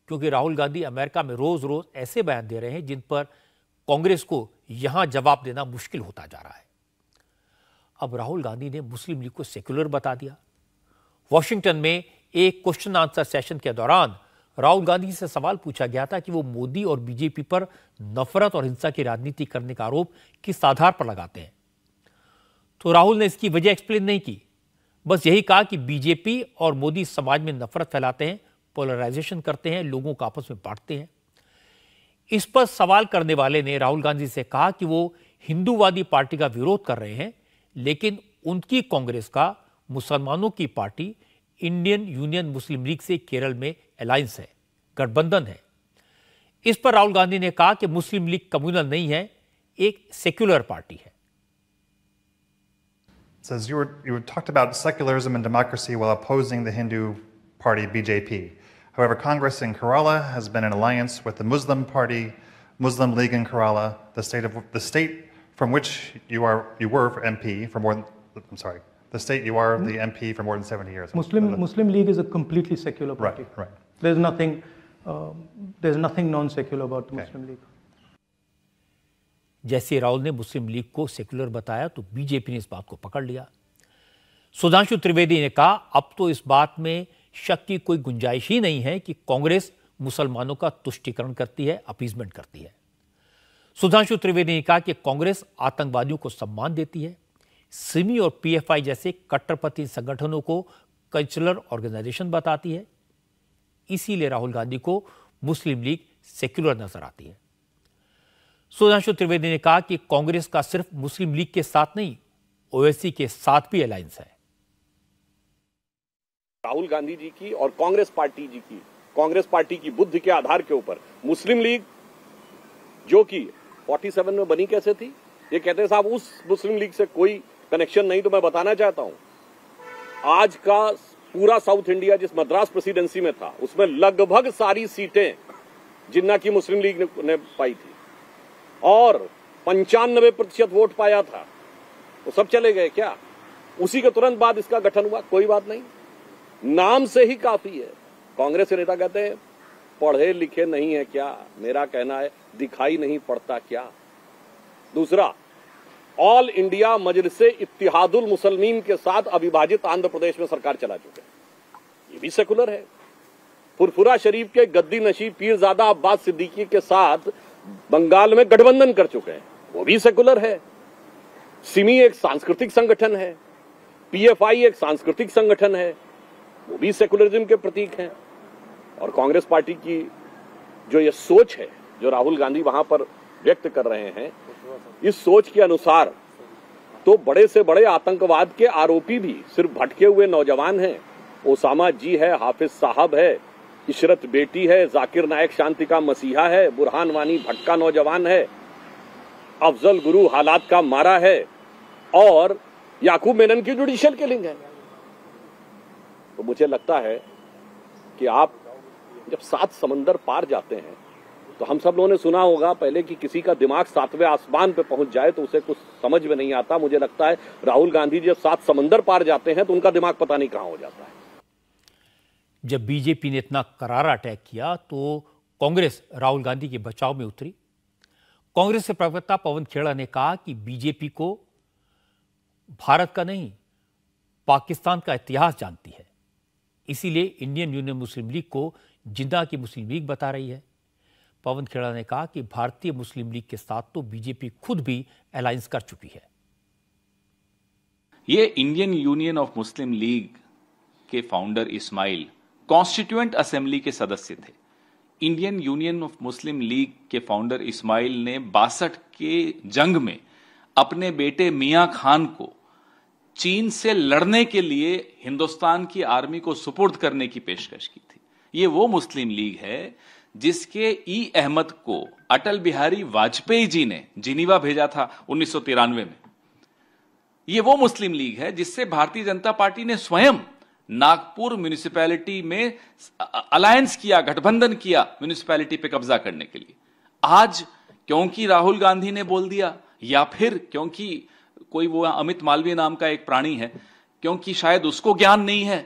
क्योंकि राहुल गांधी अमेरिका में रोज रोज ऐसे बयान दे रहे हैं जिन पर कांग्रेस को यहां जवाब देना मुश्किल होता जा रहा है। अब राहुल गांधी ने मुस्लिम लीग को सेक्युलर बता दिया। वॉशिंगटन में एक क्वेश्चन आंसर सेशन के दौरान राहुल गांधी से सवाल पूछा गया था कि वो मोदी और बीजेपी पर नफरत और हिंसा की राजनीति करने का आरोप किस आधार पर लगाते हैं। तो राहुल ने इसकी वजह एक्सप्लेन नहीं की, बस यही कहा कि बीजेपी और मोदी समाज में नफरत फैलाते हैं, पोलराइजेशन करते हैं, लोगों को आपस में बांटते हैं। इस पर सवाल करने वाले ने राहुल गांधी से कहा कि वो हिंदूवादी पार्टी का विरोध कर रहे हैं, लेकिन उनकी कांग्रेस का मुसलमानों की पार्टी इंडियन यूनियन मुस्लिम लीग से केरल में अलायंस है, गठबंधन है। इस पर राहुल गांधी ने कहा कि मुस्लिम लीग कम्युनल नहीं है, एक सेक्युलर पार्टी है। Says you talked about secularism and democracy while opposing the Hindu party BJP. However, Congress in Kerala has been in alliance with the Muslim party, Muslim League in Kerala, the state from which you were MP for more than, the state you are the MP for more than 70 years. Muslim League is a completely secular party. Right. There's nothing non-secular about the Muslim League. जैसे राहुल ने मुस्लिम league को secular बताया तो BJP ने इस बात को पकड़ लिया। सुधांशु त्रिवेदी ने कहा अब तो इस बात में शक की कोई गुंजाइश ही नहीं है कि कांग्रेस मुसलमानों का तुष्टीकरण करती है, अपीजमेंट करती है। सुधांशु त्रिवेदी ने कहा कि कांग्रेस आतंकवादियों को सम्मान देती है, सिमी और पीएफआई जैसे कट्टरपंथी संगठनों को कल्चरल ऑर्गेनाइजेशन बताती है, इसीलिए राहुल गांधी को मुस्लिम लीग सेक्युलर नजर आती है। सुधांशु त्रिवेदी ने कहा कि कांग्रेस का सिर्फ मुस्लिम लीग के साथ नहीं, ओवैसी के साथ भी अलायंस है। राहुल गांधी जी की और कांग्रेस पार्टी की बुद्धि के आधार के ऊपर मुस्लिम लीग जो कि 47 में बनी कैसे थी, ये कहते हैं साहब उस मुस्लिम लीग से कोई कनेक्शन नहीं। तो मैं बताना चाहता हूं आज का पूरा साउथ इंडिया जिस मद्रास प्रेसिडेंसी में था उसमें लगभग सारी सीटें जिन्ना की मुस्लिम लीग ने पाई थी और 95% वोट पाया था। वो सब चले गए क्या? उसी के तुरंत बाद इसका गठन हुआ। कोई बात नहीं, नाम से ही काफी है। कांग्रेस के नेता कहते हैं पढ़े लिखे नहीं है क्या? मेरा कहना है दिखाई नहीं पड़ता क्या? दूसरा, ऑल इंडिया मजलिसे इत्तिहादुल मुसलमीन के साथ अविभाजित आंध्र प्रदेश में सरकार चला चुके हैं, ये भी सेकुलर है। फुरफुरा शरीफ के गद्दी नशीब पीरजादा अब्बास सिद्दीकी के साथ बंगाल में गठबंधन कर चुके हैं, वो भी सेकुलर है। सिमी एक सांस्कृतिक संगठन है, पीएफआई एक सांस्कृतिक संगठन है, वो भी सेकुलरिज्म के प्रतीक हैं। और कांग्रेस पार्टी की जो ये सोच है, जो राहुल गांधी वहां पर व्यक्त कर रहे हैं, इस सोच के अनुसार तो बड़े से बड़े आतंकवाद के आरोपी भी सिर्फ भटके हुए नौजवान हैं। ओसामा जी है, हाफिज साहब है, इशरत बेटी है, जाकिर नायक शांति का मसीहा है, बुरहान वानी भटका नौजवान है, अफजल गुरु हालात का मारा है और याकूब मेनन की जुडिशियल किलिंग है। तो मुझे लगता है कि आप जब 7 समंदर पार जाते हैं, तो हम सब लोगों ने सुना होगा पहले कि किसी का दिमाग 7वें आसमान पे पहुंच जाए तो उसे कुछ समझ में नहीं आता। मुझे लगता है राहुल गांधी जब 7 समंदर पार जाते हैं तो उनका दिमाग पता नहीं कहां हो जाता है। जब बीजेपी ने इतना करारा अटैक किया तो कांग्रेस राहुल गांधी के बचाव में उतरी। कांग्रेस के प्रवक्ता पवन खेड़ा ने कहा कि बीजेपी को भारत का नहीं, पाकिस्तान का इतिहास जानती है, इसीलिए इंडियन यूनियन मुस्लिम लीग को जिन्ना की मुस्लिम लीग बता रही है। पवन खेड़ा ने कहा कि भारतीय मुस्लिम लीग के साथ तो बीजेपी खुद भी अलायंस कर चुकी है। ये Indian union of Muslim league के फाउंडर इस्माइल कॉन्स्टिट्यूएंट असेंबली के सदस्य थे। Indian union of Muslim league के फाउंडर इस्माइल ने 62 के जंग में अपने बेटे मियां खान को चीन से लड़ने के लिए हिंदुस्तान की आर्मी को सुपुर्द करने की पेशकश की थी। ये वो मुस्लिम लीग है जिसके ई अहमद को अटल बिहारी वाजपेयी जी ने जिनीवा भेजा था 1993 में। ये वो मुस्लिम लीग है जिससे भारतीय जनता पार्टी ने स्वयं नागपुर म्युनिसिपैलिटी में अलायंस किया, गठबंधन किया म्युनिसिपैलिटी पे कब्जा करने के लिए। आज क्योंकि राहुल गांधी ने बोल दिया, या फिर क्योंकि कोई वो अमित मालवीय नाम का एक प्राणी है, क्योंकि शायद उसको ज्ञान नहीं है,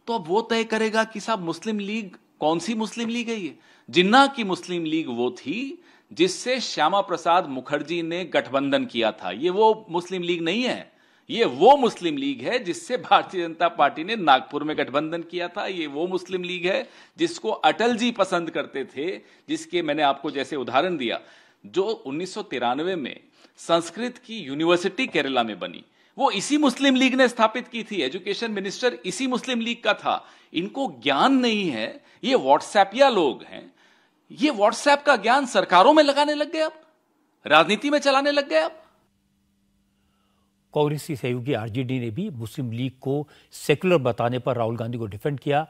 तो अब वो तय करेगा कि साहब मुस्लिम लीग कौन सी मुस्लिम लीग है। ये जिन्ना की मुस्लिम लीग वो थी जिससे श्यामा प्रसाद मुखर्जी ने गठबंधन किया था। ये वो मुस्लिम लीग नहीं है, ये वो मुस्लिम लीग है जिससे भारतीय जनता पार्टी ने नागपुर में गठबंधन किया था। ये वो मुस्लिम लीग है जिसको अटल जी पसंद करते थे, जिसके मैंने आपको जैसे उदाहरण दिया, जो 1993 में संस्कृत की यूनिवर्सिटी केरला में बनी, वो इसी मुस्लिम लीग ने स्थापित की थी। एजुकेशन मिनिस्टर इसी मुस्लिम लीग का था। इनको ज्ञान नहीं है, ये व्हाट्सएपिया लोग हैं। ये व्हाट्सएप का ज्ञान सरकारों में लगाने लग गए, अब राजनीति में चलाने लग गए। अब कांग्रेस की सहयोगी आरजेडी ने भी मुस्लिम लीग को सेक्युलर बताने पर राहुल गांधी को डिफेंड किया।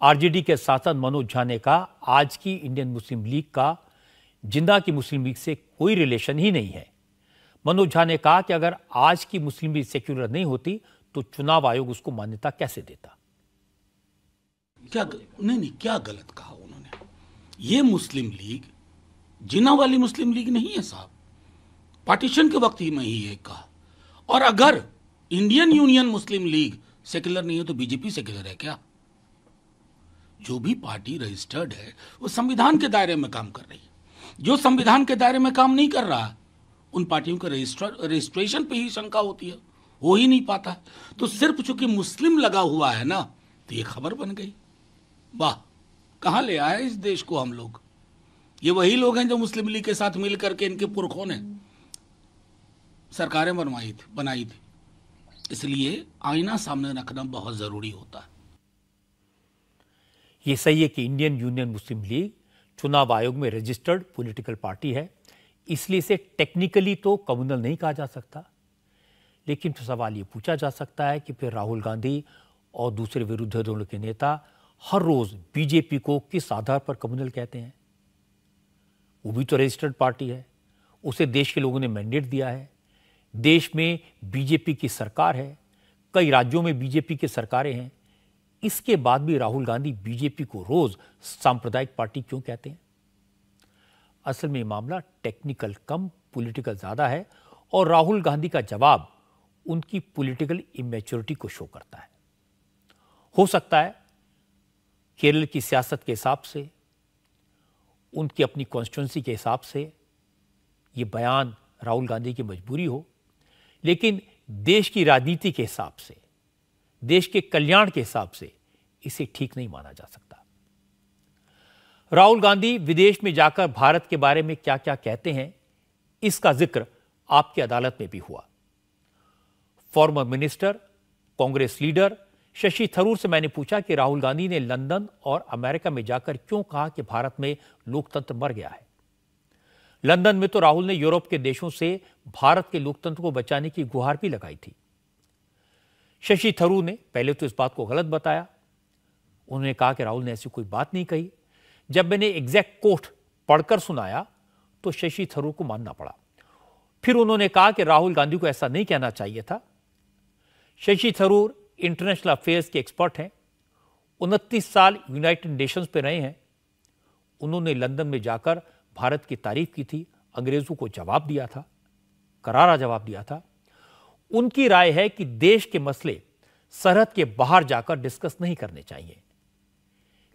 आरजेडी के सांसद मनोज झा ने कहा, आज की इंडियन मुस्लिम लीग का जिन्ना की मुस्लिम लीग से कोई रिलेशन ही नहीं है। मनोज झा ने कहा कि अगर आज की मुस्लिम लीग सेक्युलर नहीं होती तो चुनाव आयोग उसको मान्यता कैसे देता। क्या गलत कहा उन्होंने। ये मुस्लिम लीग जिन्ना वाली मुस्लिम लीग नहीं है साहब, पार्टीशन के वक्त ही में ही ये कहा। और अगर इंडियन यूनियन मुस्लिम लीग सेक्युलर नहीं है तो बीजेपी सेक्युलर है क्या? जो भी पार्टी रजिस्टर्ड है वो संविधान के दायरे में काम कर रही है। जो संविधान के दायरे में काम नहीं कर रहा, उन पार्टियों के रजिस्ट्रेशन पे ही शंका होती है, हो ही नहीं पाता। तो सिर्फ चूंकि मुस्लिम लगा हुआ है ना, तो ये खबर बन गई। वाह, कहां ले आए इस देश को हम लोग। ये वही लोग हैं जो मुस्लिम लीग के साथ मिल करके इनके पुरखों ने सरकारें बनाई थी। इसलिए आईना सामने रखना बहुत जरूरी होता है। ये सही है कि इंडियन यूनियन मुस्लिम लीग चुनाव आयोग में रजिस्टर्ड पॉलिटिकल पार्टी है, इसलिए इसे टेक्निकली तो कम्युनल नहीं कहा जा सकता। लेकिन तो सवाल ये पूछा जा सकता है कि फिर राहुल गांधी और दूसरे विरोधी दलों के नेता हर रोज बीजेपी को किस आधार पर कम्युनल कहते हैं? वो भी तो रजिस्टर्ड पार्टी है, उसे देश के लोगों ने मैंडेट दिया है। देश में बीजेपी की सरकार है, कई राज्यों में बीजेपी की सरकारें हैं। इसके बाद भी राहुल गांधी बीजेपी को रोज सांप्रदायिक पार्टी क्यों कहते हैं? असल में मामला टेक्निकल कम, पॉलिटिकल ज्यादा है और राहुल गांधी का जवाब उनकी पॉलिटिकल इमेच्योरिटी को शो करता है। हो सकता है केरल की सियासत के हिसाब से, उनकी अपनी कॉन्स्टिट्यूंसी के हिसाब से यह बयान राहुल गांधी की मजबूरी हो, लेकिन देश की राजनीति के हिसाब से, देश के कल्याण के हिसाब से इसे ठीक नहीं माना जा सकता। राहुल गांधी विदेश में जाकर भारत के बारे में क्या क्या कहते हैं, इसका जिक्र आपकी अदालत में भी हुआ। Former minister, Congress leader Shashi Tharoor से मैंने पूछा कि राहुल गांधी ने लंदन और अमेरिका में जाकर क्यों कहा कि भारत में लोकतंत्र मर गया है। लंदन में तो राहुल ने यूरोप के देशों से भारत के लोकतंत्र को बचाने की गुहार भी लगाई थी। शशि थरूर ने पहले तो इस बात को गलत बताया। उन्होंने कहा कि राहुल ने ऐसी कोई बात नहीं कही। जब मैंने एग्जैक्ट कोट पढ़कर सुनाया तो शशि थरूर को मानना पड़ा। फिर उन्होंने कहा कि राहुल गांधी को ऐसा नहीं कहना चाहिए था। शशि थरूर इंटरनेशनल अफेयर्स के एक्सपर्ट हैं, 29 साल यूनाइटेड नेशंस पे रहे हैं। उन्होंने लंदन में जाकर भारत की तारीफ की थी, अंग्रेजों को जवाब दिया था, करारा जवाब दिया था। उनकी राय है कि देश के मसले सरहद के बाहर जाकर डिस्कस नहीं करने चाहिए।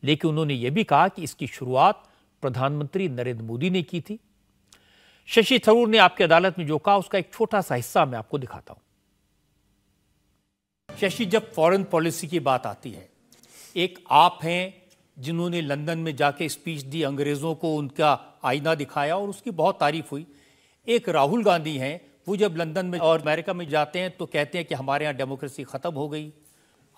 लेकिन उन्होंने यह भी कहा कि इसकी शुरुआत प्रधानमंत्री नरेंद्र मोदी ने की थी। शशि थरूर ने आपकी अदालत में जो कहा उसका एक छोटा सा हिस्सा मैं आपको दिखाता हूं। शशि, जब फॉरेन पॉलिसी की बात आती है, एक आप हैं जिन्होंने लंदन में जाके स्पीच दी, अंग्रेजों को उनका आईना दिखाया और उसकी बहुत तारीफ हुई। एक राहुल गांधी हैं, वो जब लंदन में और अमेरिका में जाते हैं तो कहते हैं कि हमारे यहाँ डेमोक्रेसी खत्म हो गई।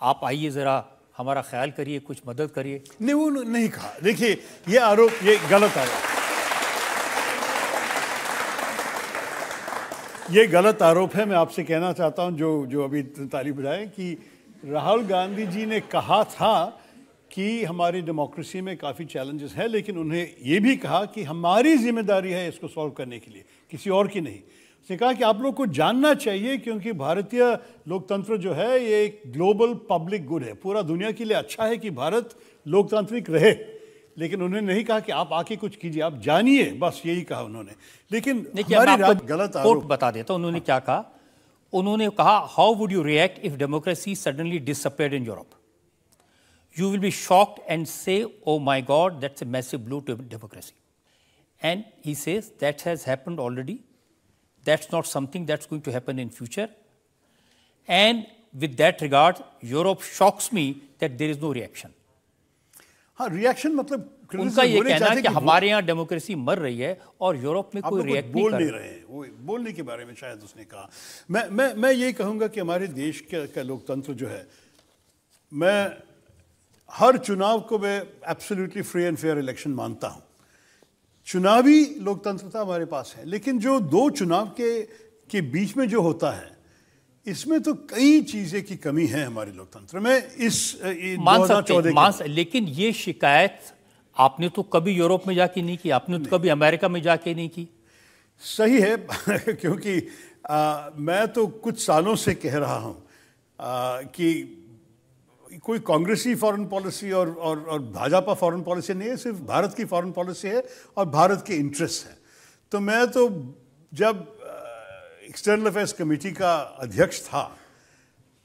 आप आइए जरा हमारा ख्याल करिए, कुछ मदद करिए। नहीं, वो नहीं कहा। देखिए, ये आरोप ये गलत आरोप, ये गलत आरोप है। मैं आपसे कहना चाहता हूं जो अभी ताली बजाए कि राहुल गांधी जी ने कहा था कि हमारी डेमोक्रेसी में काफ़ी चैलेंजेस हैं, लेकिन उन्हें ये भी कहा कि हमारी जिम्मेदारी है इसको सॉल्व करने के लिए, किसी और की नहीं। उसने कहा कि आप लोग को जानना चाहिए क्योंकि भारतीय लोकतंत्र जो है ये एक ग्लोबल पब्लिक गुड है, पूरा दुनिया के लिए अच्छा है कि भारत लोकतांत्रिक रहे। लेकिन उन्होंने नहीं कहा कि आप आके कुछ कीजिए, आप जानिए, बस यही कहा उन्होंने। लेकिन गलत आरोप बता देता। उन्होंने क्या कहा? उन्होंने कहा, how would you react if democracy suddenly disappeared in Europe? You will be shocked and say, oh my God, that's a massive blow to democracy. And he says that has happened already. That's not something that's going to happen in future. And with that regard, Europe shocks me that there is no reaction. हाँ, reaction मतलब उनका ये कहना है कि हमारे यहाँ democracy मर रही है और यूरोप में कोई रिएक्ट बोल नहीं रहे हैं। वो बोलने के बारे में शायद उसने कहा। मैं ये कहूँगा कि हमारे देश का लोकतंत्र जो है, मैं हर चुनाव को मैं absolutely free and fair election मानता हूं। चुनावी लोकतंत्रता हमारे पास है, लेकिन जो दो चुनाव के बीच में जो होता है, इसमें तो कई चीजें की कमी है हमारे लोकतंत्र में। इस 2014 लेकिन ये शिकायत आपने तो कभी यूरोप में जाके नहीं की, आपने तो कभी अमेरिका में जाके नहीं की। सही है क्योंकि मैं तो कुछ सालों से कह रहा हूं कि कोई कांग्रेसी फॉरेन पॉलिसी और भाजपा फॉरेन पॉलिसी नहीं है, सिर्फ भारत की फॉरेन पॉलिसी है और भारत के इंटरेस्ट है। तो मैं तो जब एक्सटर्नल अफेयर्स कमेटी का अध्यक्ष था,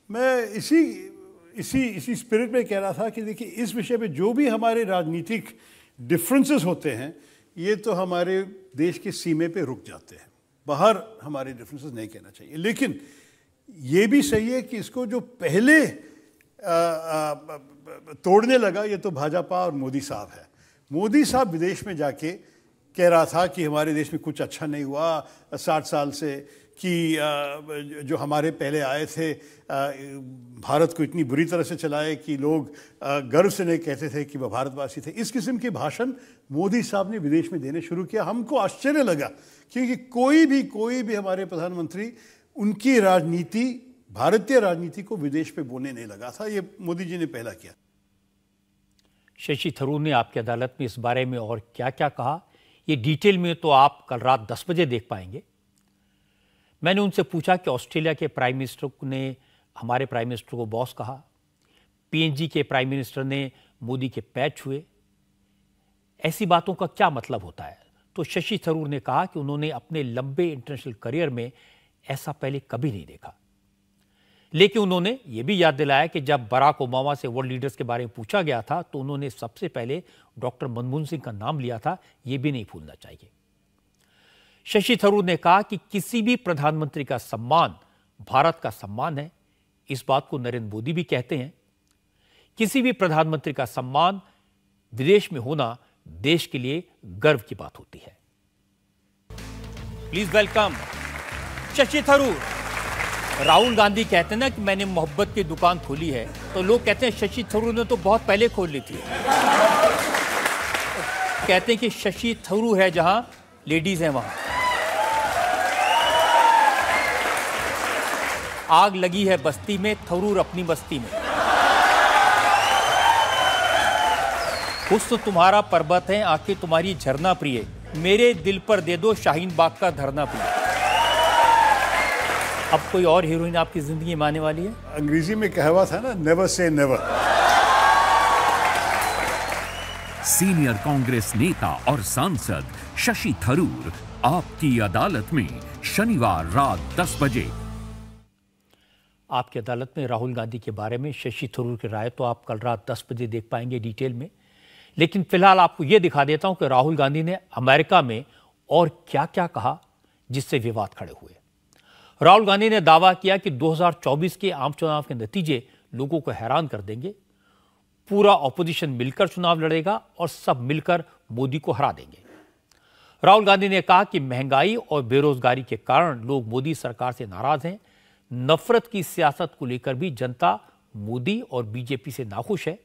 मैं इसी स्पिरिट में कह रहा था कि देखिए, इस विषय पे जो भी हमारे राजनीतिक डिफरेंसेस होते हैं, ये तो हमारे देश के सीमे पे रुक जाते हैं, बाहर हमारे डिफरेंसेस नहीं कहना चाहिए। लेकिन ये भी सही है कि इसको जो पहले तोड़ने लगा, ये तो भाजपा और मोदी साहब है। मोदी साहब विदेश में जाके कह रहा था कि हमारे देश में कुछ अच्छा नहीं हुआ 60 साल से, कि जो हमारे पहले आए थे भारत को इतनी बुरी तरह से चलाए कि लोग गर्व से नहीं कहते थे कि वह भारतवासी थे। इस किस्म के भाषण मोदी साहब ने विदेश में देने शुरू किया। हमको आश्चर्य लगा क्योंकि कोई भी हमारे प्रधानमंत्री उनकी राजनीति, भारतीय राजनीति को विदेश पे बोलने नहीं लगा था। ये मोदी जी ने पहला किया। शशि थरूर ने आपकी अदालत में इस बारे में और क्या क्या कहा, ये डिटेल में तो आप कल रात 10 बजे देख पाएंगे। मैंने उनसे पूछा कि ऑस्ट्रेलिया के प्राइम मिनिस्टर ने हमारे प्राइम मिनिस्टर को बॉस कहा, पीएनजी के प्राइम मिनिस्टर ने मोदी के पैर छुए, ऐसी बातों का क्या मतलब होता है? तो शशि थरूर ने कहा कि उन्होंने अपने लंबे इंटरनेशनल करियर में ऐसा पहले कभी नहीं देखा। लेकिन उन्होंने ये भी याद दिलाया कि जब बराक ओबामा से वर्ल्ड लीडर्स के बारे में पूछा गया था तो उन्होंने सबसे पहले डॉक्टर मनमोहन सिंह का नाम लिया था, ये भी नहीं भूलना चाहिए। शशि थरूर ने कहा कि किसी भी प्रधानमंत्री का सम्मान भारत का सम्मान है, इस बात को नरेंद्र मोदी भी कहते हैं। किसी भी प्रधानमंत्री का सम्मान विदेश में होना देश के लिए गर्व की बात होती है। Please welcome Shashi Tharoor. राहुल गांधी कहते हैं ना कि मैंने मोहब्बत की दुकान खोली है, तो लोग कहते हैं शशि थरूर ने तो बहुत पहले खोल ली थी। कहते हैं कि शशि थरूर है जहां लेडीज हैं वहां आग लगी है बस्ती में, थरूर अपनी बस्ती में। हुस्न तुम्हारा पर्वत है, आंखें तुम्हारी झरना प्रिय, मेरे दिल पर दे दो शाहीन बाग का धरना प्रिय। अब कोई और हीरोइन आपकी जिंदगी में आने वाली है? अंग्रेजी में कहावत है ना, never say never. Senior Congress नेता और सांसद शशि थरूर आपकी अदालत में शनिवार रात 10 बजे। आपकी अदालत में राहुल गांधी के बारे में शशि थरूर की राय तो आप कल रात 10 बजे देख पाएंगे डिटेल में, लेकिन फिलहाल आपको यह दिखा देता हूं कि राहुल गांधी ने अमेरिका में और क्या क्या कहा जिससे विवाद खड़े हुए। राहुल गांधी ने दावा किया कि 2024 के आम चुनाव के नतीजे लोगों को हैरान कर देंगे, पूरा ऑपोजिशन मिलकर चुनाव लड़ेगा और सब मिलकर मोदी को हरा देंगे। राहुल गांधी ने कहा कि महंगाई और बेरोजगारी के कारण लोग मोदी सरकार से नाराज हैं, नफरत की सियासत को लेकर भी जनता मोदी और बीजेपी से नाखुश है।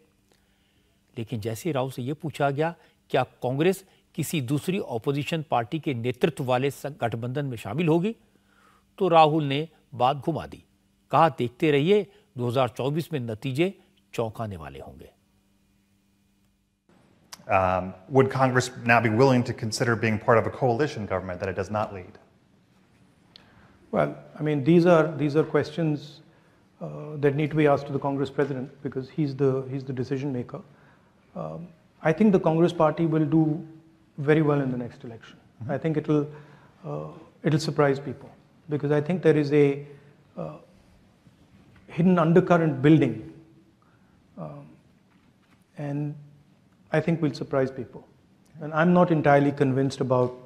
लेकिन जैसे ही राहुल से यह पूछा गया क्या कांग्रेस किसी दूसरी ऑपोजिशन पार्टी के नेतृत्व वाले गठबंधन में शामिल होगी, तो राहुल ने बात घुमा दी। कहा देखते रहिए 2024 में नतीजे चौंकाने वाले होंगे। Would Congress now be willing to consider being part of a coalition government that it does not lead? Well, I mean, these are questions that need to be asked to the Congress president because he's the decision maker. I think the Congress party will do very well in the next election. I think it'll surprise people because I think there is a hidden undercurrent building, and I think will surprise people. And I'm not entirely convinced about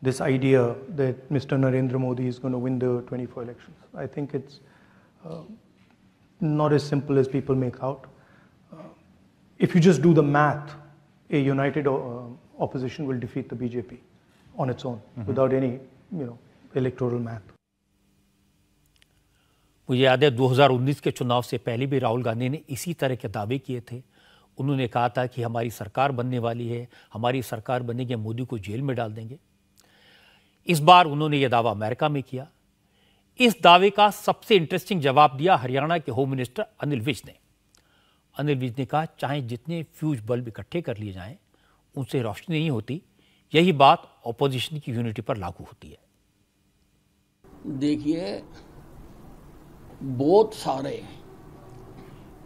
this idea that Mr. Narendra Modi is going to win the 24 elections. I think it's not as simple as people make out. If you just do the math, a united opposition will defeat the BJP on its own without any, electoral math. मुझे याद है 2019 के चुनाव से पहले भी राहुल गांधी ने इसी तरह के दावे किए थे। उन्होंने कहा था कि हमारी सरकार बनने वाली है, हमारी सरकार बनेगी, मोदी को जेल में डाल देंगे। इस बार उन्होंने यह दावा अमेरिका में किया। इस दावे का सबसे इंटरेस्टिंग जवाब दिया हरियाणा के होम मिनिस्टर अनिल विज ने। अनिल विज ने कहा चाहे जितने फ्यूज बल्ब इकट्ठे कर लिए जाएं, उनसे रोशनी नहीं होती। यही बात ऑपोजिशन की यूनिटी पर लागू होती है। देखिए, बहुत सारे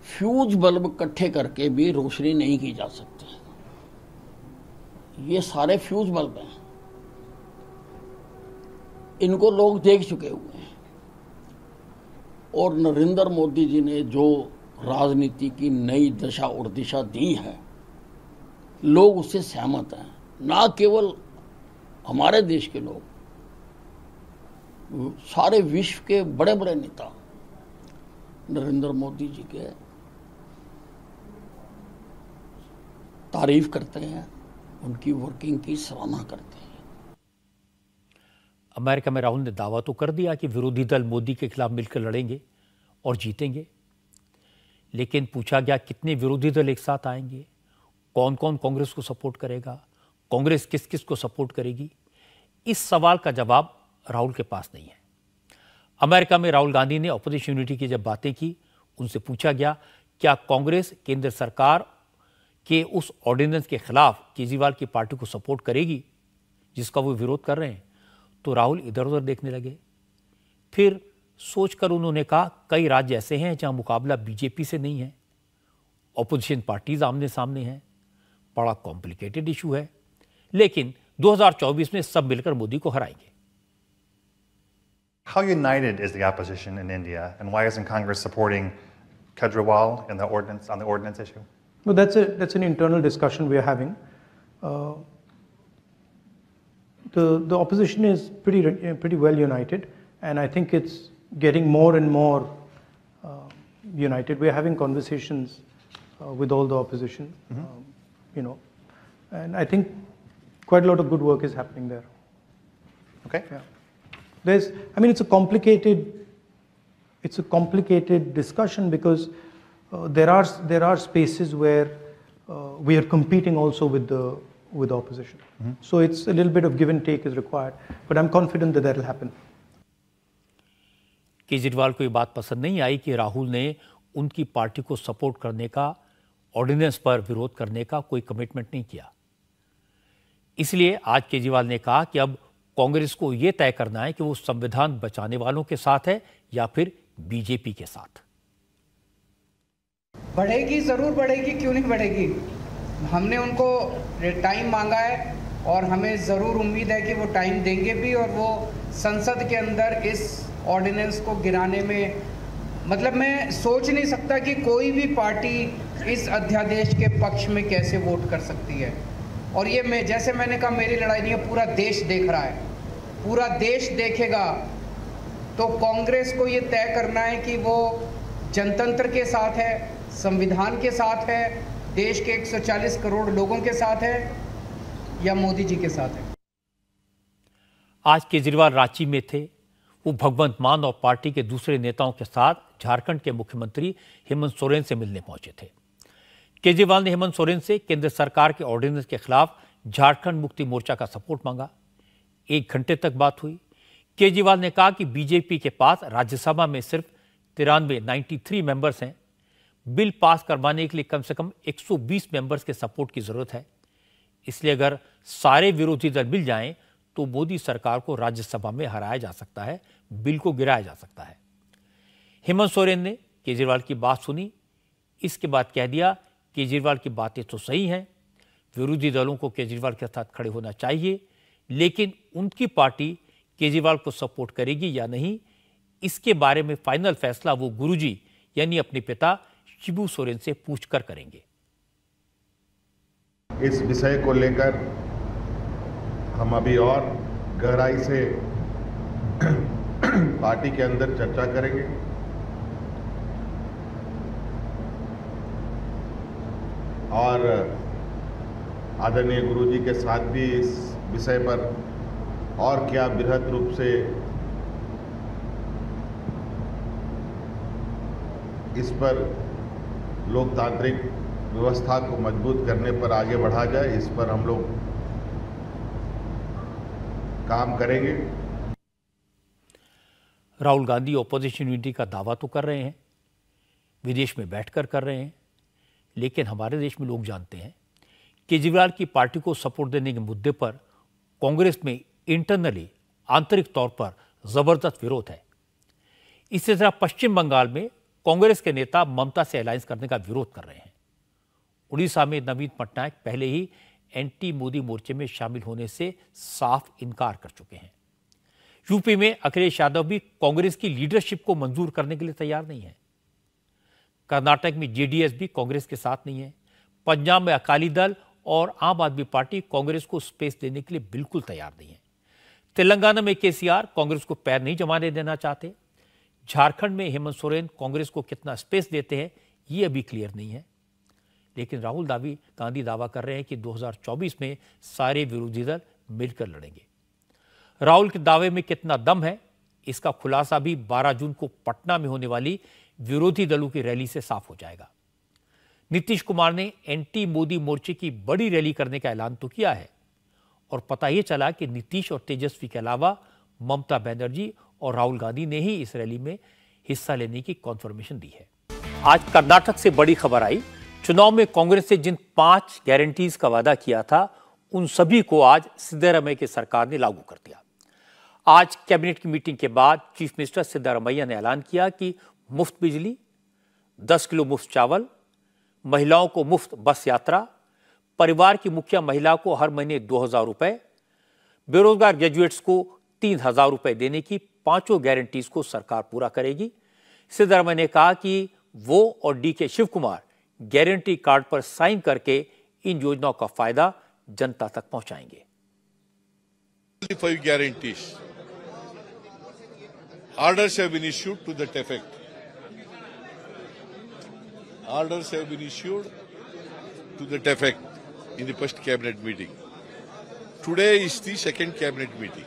फ्यूज बल्ब इकट्ठे करके भी रोशनी नहीं की जा सकती। ये सारे फ्यूज बल्ब हैं, इनको लोग देख चुके हुए हैं। और नरेंद्र मोदी जी ने जो राजनीति की नई दशा और दिशा दी है, लोग उससे सहमत हैं। ना केवल हमारे देश के लोग, सारे विश्व के बड़े बड़े नेता नरेंद्र मोदी जी के तारीफ करते हैं, उनकी वर्किंग की सराहना करते हैं। अमेरिका में राहुल ने दावा तो कर दिया कि विरोधी दल मोदी के खिलाफ मिलकर लड़ेंगे और जीतेंगे, लेकिन पूछा गया कितने विरोधी दल एक साथ आएंगे, कौन कौन कांग्रेस को सपोर्ट करेगा, कांग्रेस किस किस को सपोर्ट करेगी। इस सवाल का जवाब राहुल के पास नहीं है। अमेरिका में राहुल गांधी ने ऑपोजिशन यूनिटी की जब बातें की, उनसे पूछा गया क्या कांग्रेस केंद्र सरकार के उस ऑर्डिनेंस के खिलाफ केजरीवाल की पार्टी को सपोर्ट करेगी जिसका वो विरोध कर रहे हैं, तो राहुल इधर उधर देखने लगे। फिर सोचकर उन्होंने कहा कई राज्य ऐसे हैं जहां मुकाबला बीजेपी से नहीं है, ऑपोजिशन पार्टीज आमने सामने हैं, बड़ा कॉम्प्लिकेटेड इशू है, लेकिन 2024 में सब मिलकर मोदी को हराएंगे। How united is the opposition in India, and why isn't Congress supporting Kejriwal in the ordinance on the ordinance issue? Well, that's an internal discussion we are having. The opposition is pretty well united, and I think it's getting more and more united. We are having conversations with all the opposition, and I think quite a lot of good work is happening there. Okay. Yeah. It's a complicated it's a complicated discussion because there are spaces where we are competing also with the opposition. So it's a little bit of give and take is required, but I'm confident that will happen. Kejriwal को ये बात पसंद नहीं आई कि राहुल ने उनकी party को support करने का, ऑर्डिनेंस पर विरोध करने का कोई कमिटमेंट नहीं किया। इसलिए आज केजरीवाल ने कहा कि अब कांग्रेस को यह तय करना है कि वो संविधान बचाने वालों के साथ है या फिर बीजेपी के साथ। बढ़ेगी, जरूर बढ़ेगी, क्यों नहीं बढ़ेगी। हमने उनको टाइम मांगा है और हमें जरूर उम्मीद है कि वो टाइम देंगे भी और वो संसद के अंदर इस ऑर्डिनेंस को गिराने में, मतलब मैं सोच नहीं सकता कि कोई भी पार्टी इस अध्यादेश के पक्ष में कैसे वोट कर सकती है। और ये जैसे मैंने कहा, मेरी लड़ाई नहीं है, पूरा देश देख रहा है, पूरा देश देखेगा। तो कांग्रेस को ये तय करना है कि वो जनतंत्र के साथ है, संविधान के साथ है, देश के 140 करोड़ लोगों के साथ है या मोदी जी के साथ है। आज केजरीवाल रांची में थे। वो भगवंत मान और पार्टी के दूसरे नेताओं के साथ झारखंड के मुख्यमंत्री हेमंत सोरेन से मिलने पहुंचे थे। केजरीवाल ने हेमंत सोरेन से केंद्र सरकार के ऑर्डिनेंस के खिलाफ झारखंड मुक्ति मोर्चा का सपोर्ट मांगा। 1 घंटे तक बात हुई। केजरीवाल ने कहा कि बीजेपी के पास राज्यसभा में सिर्फ 93 मेंबर्स हैं। बिल पास करवाने के लिए कम से कम 120 मेंबर्स के सपोर्ट की जरूरत है। इसलिए अगर सारे विरोधी दल मिल जाएं तो मोदी सरकार को राज्यसभा में हराया जा सकता है, बिल को गिराया जा सकता है। हेमंत सोरेन ने केजरीवाल की बात सुनी। इसके बाद कह दिया, केजरीवाल की बातें तो सही हैं, विरोधी दलों को केजरीवाल के साथ खड़े होना चाहिए, लेकिन उनकी पार्टी केजरीवाल को सपोर्ट करेगी या नहीं, इसके बारे में फाइनल फैसला वो गुरुजी यानी अपने पिता शिबू सोरेन से पूछकर करेंगे। इस विषय को लेकर हम अभी और गहराई से पार्टी के अंदर चर्चा करेंगे और आदरणीय गुरुजी के साथ भी इस विषय पर और क्या बृहद रूप से इस पर लोकतांत्रिक व्यवस्था को मजबूत करने पर आगे बढ़ा जाए, इस पर हम लोग काम करेंगे। राहुल गांधी ऑपोजिशन यूनिटी का दावा तो कर रहे हैं, विदेश में बैठकर कर रहे हैं, लेकिन हमारे देश में लोग जानते हैं केजरीवाल की पार्टी को सपोर्ट देने के मुद्दे पर कांग्रेस में इंटरनली, आंतरिक तौर पर जबरदस्त विरोध है। इसी तरह पश्चिम बंगाल में कांग्रेस के नेता ममता से अलायंस करने का विरोध कर रहे हैं। उड़ीसा में नवीन पटनायक पहले ही एंटी मोदी मोर्चे में शामिल होने से साफ इनकार कर चुके हैं। यूपी में अखिलेश यादव भी कांग्रेस की लीडरशिप को मंजूर करने के लिए तैयार नहीं है। कर्नाटक में जेडीएस भी कांग्रेस के साथ नहीं है। पंजाब में अकाली दल और आम आदमी पार्टी कांग्रेस को स्पेस देने के लिए बिल्कुल तैयार नहीं है। तेलंगाना में केसीआर कांग्रेस को पैर नहीं जमाने देना चाहते। झारखंड में हेमंत सोरेन कांग्रेस को कितना स्पेस देते हैं ये अभी क्लियर नहीं है। लेकिन राहुल गांधी दावा कर रहे हैं कि 2024 में सारे विरोधी दल मिलकर लड़ेंगे। राहुल के दावे में कितना दम है, इसका खुलासा भी 12 जून को पटना में होने वाली विरोधी दलों की रैली से साफ हो जाएगा। नीतीश कुमार ने एंटी मोदी मोर्चे की बड़ी रैली करने का ऐलान तो किया है और पता यह चला कि नीतीश और तेजस्वी के अलावा ममता बनर्जी और राहुल गांधी ने ही इस रैली में हिस्सा लेने की कॉन्फर्मेशन दी है। आज कर्नाटक से बड़ी खबर आई। चुनाव में कांग्रेस से जिन 5 गारंटीज का वादा किया था उन सभी को आज सिद्धरामैया की सरकार ने लागू कर दिया। आज कैबिनेट की मीटिंग के बाद चीफ मिनिस्टर सिद्धरामैया ने ऐलान किया कि मुफ्त बिजली, 10 किलो मुफ्त चावल, महिलाओं को मुफ्त बस यात्रा, परिवार की मुखिया महिला को हर महीने 2000 रुपए, बेरोजगार ग्रेजुएट्स को 3000 रुपए देने की 5 गारंटीज को सरकार पूरा करेगी। सिद्धरामैया ने कहा कि वो और DK Shiva Kumar guarantee card पर साइन करके इन योजनाओं का फायदा जनता तक पहुंचाएंगे। 5 guarantees. Orders have been issued to that effect. Orders have been issued to that effect in the first cabinet meeting. Today is the second cabinet meeting.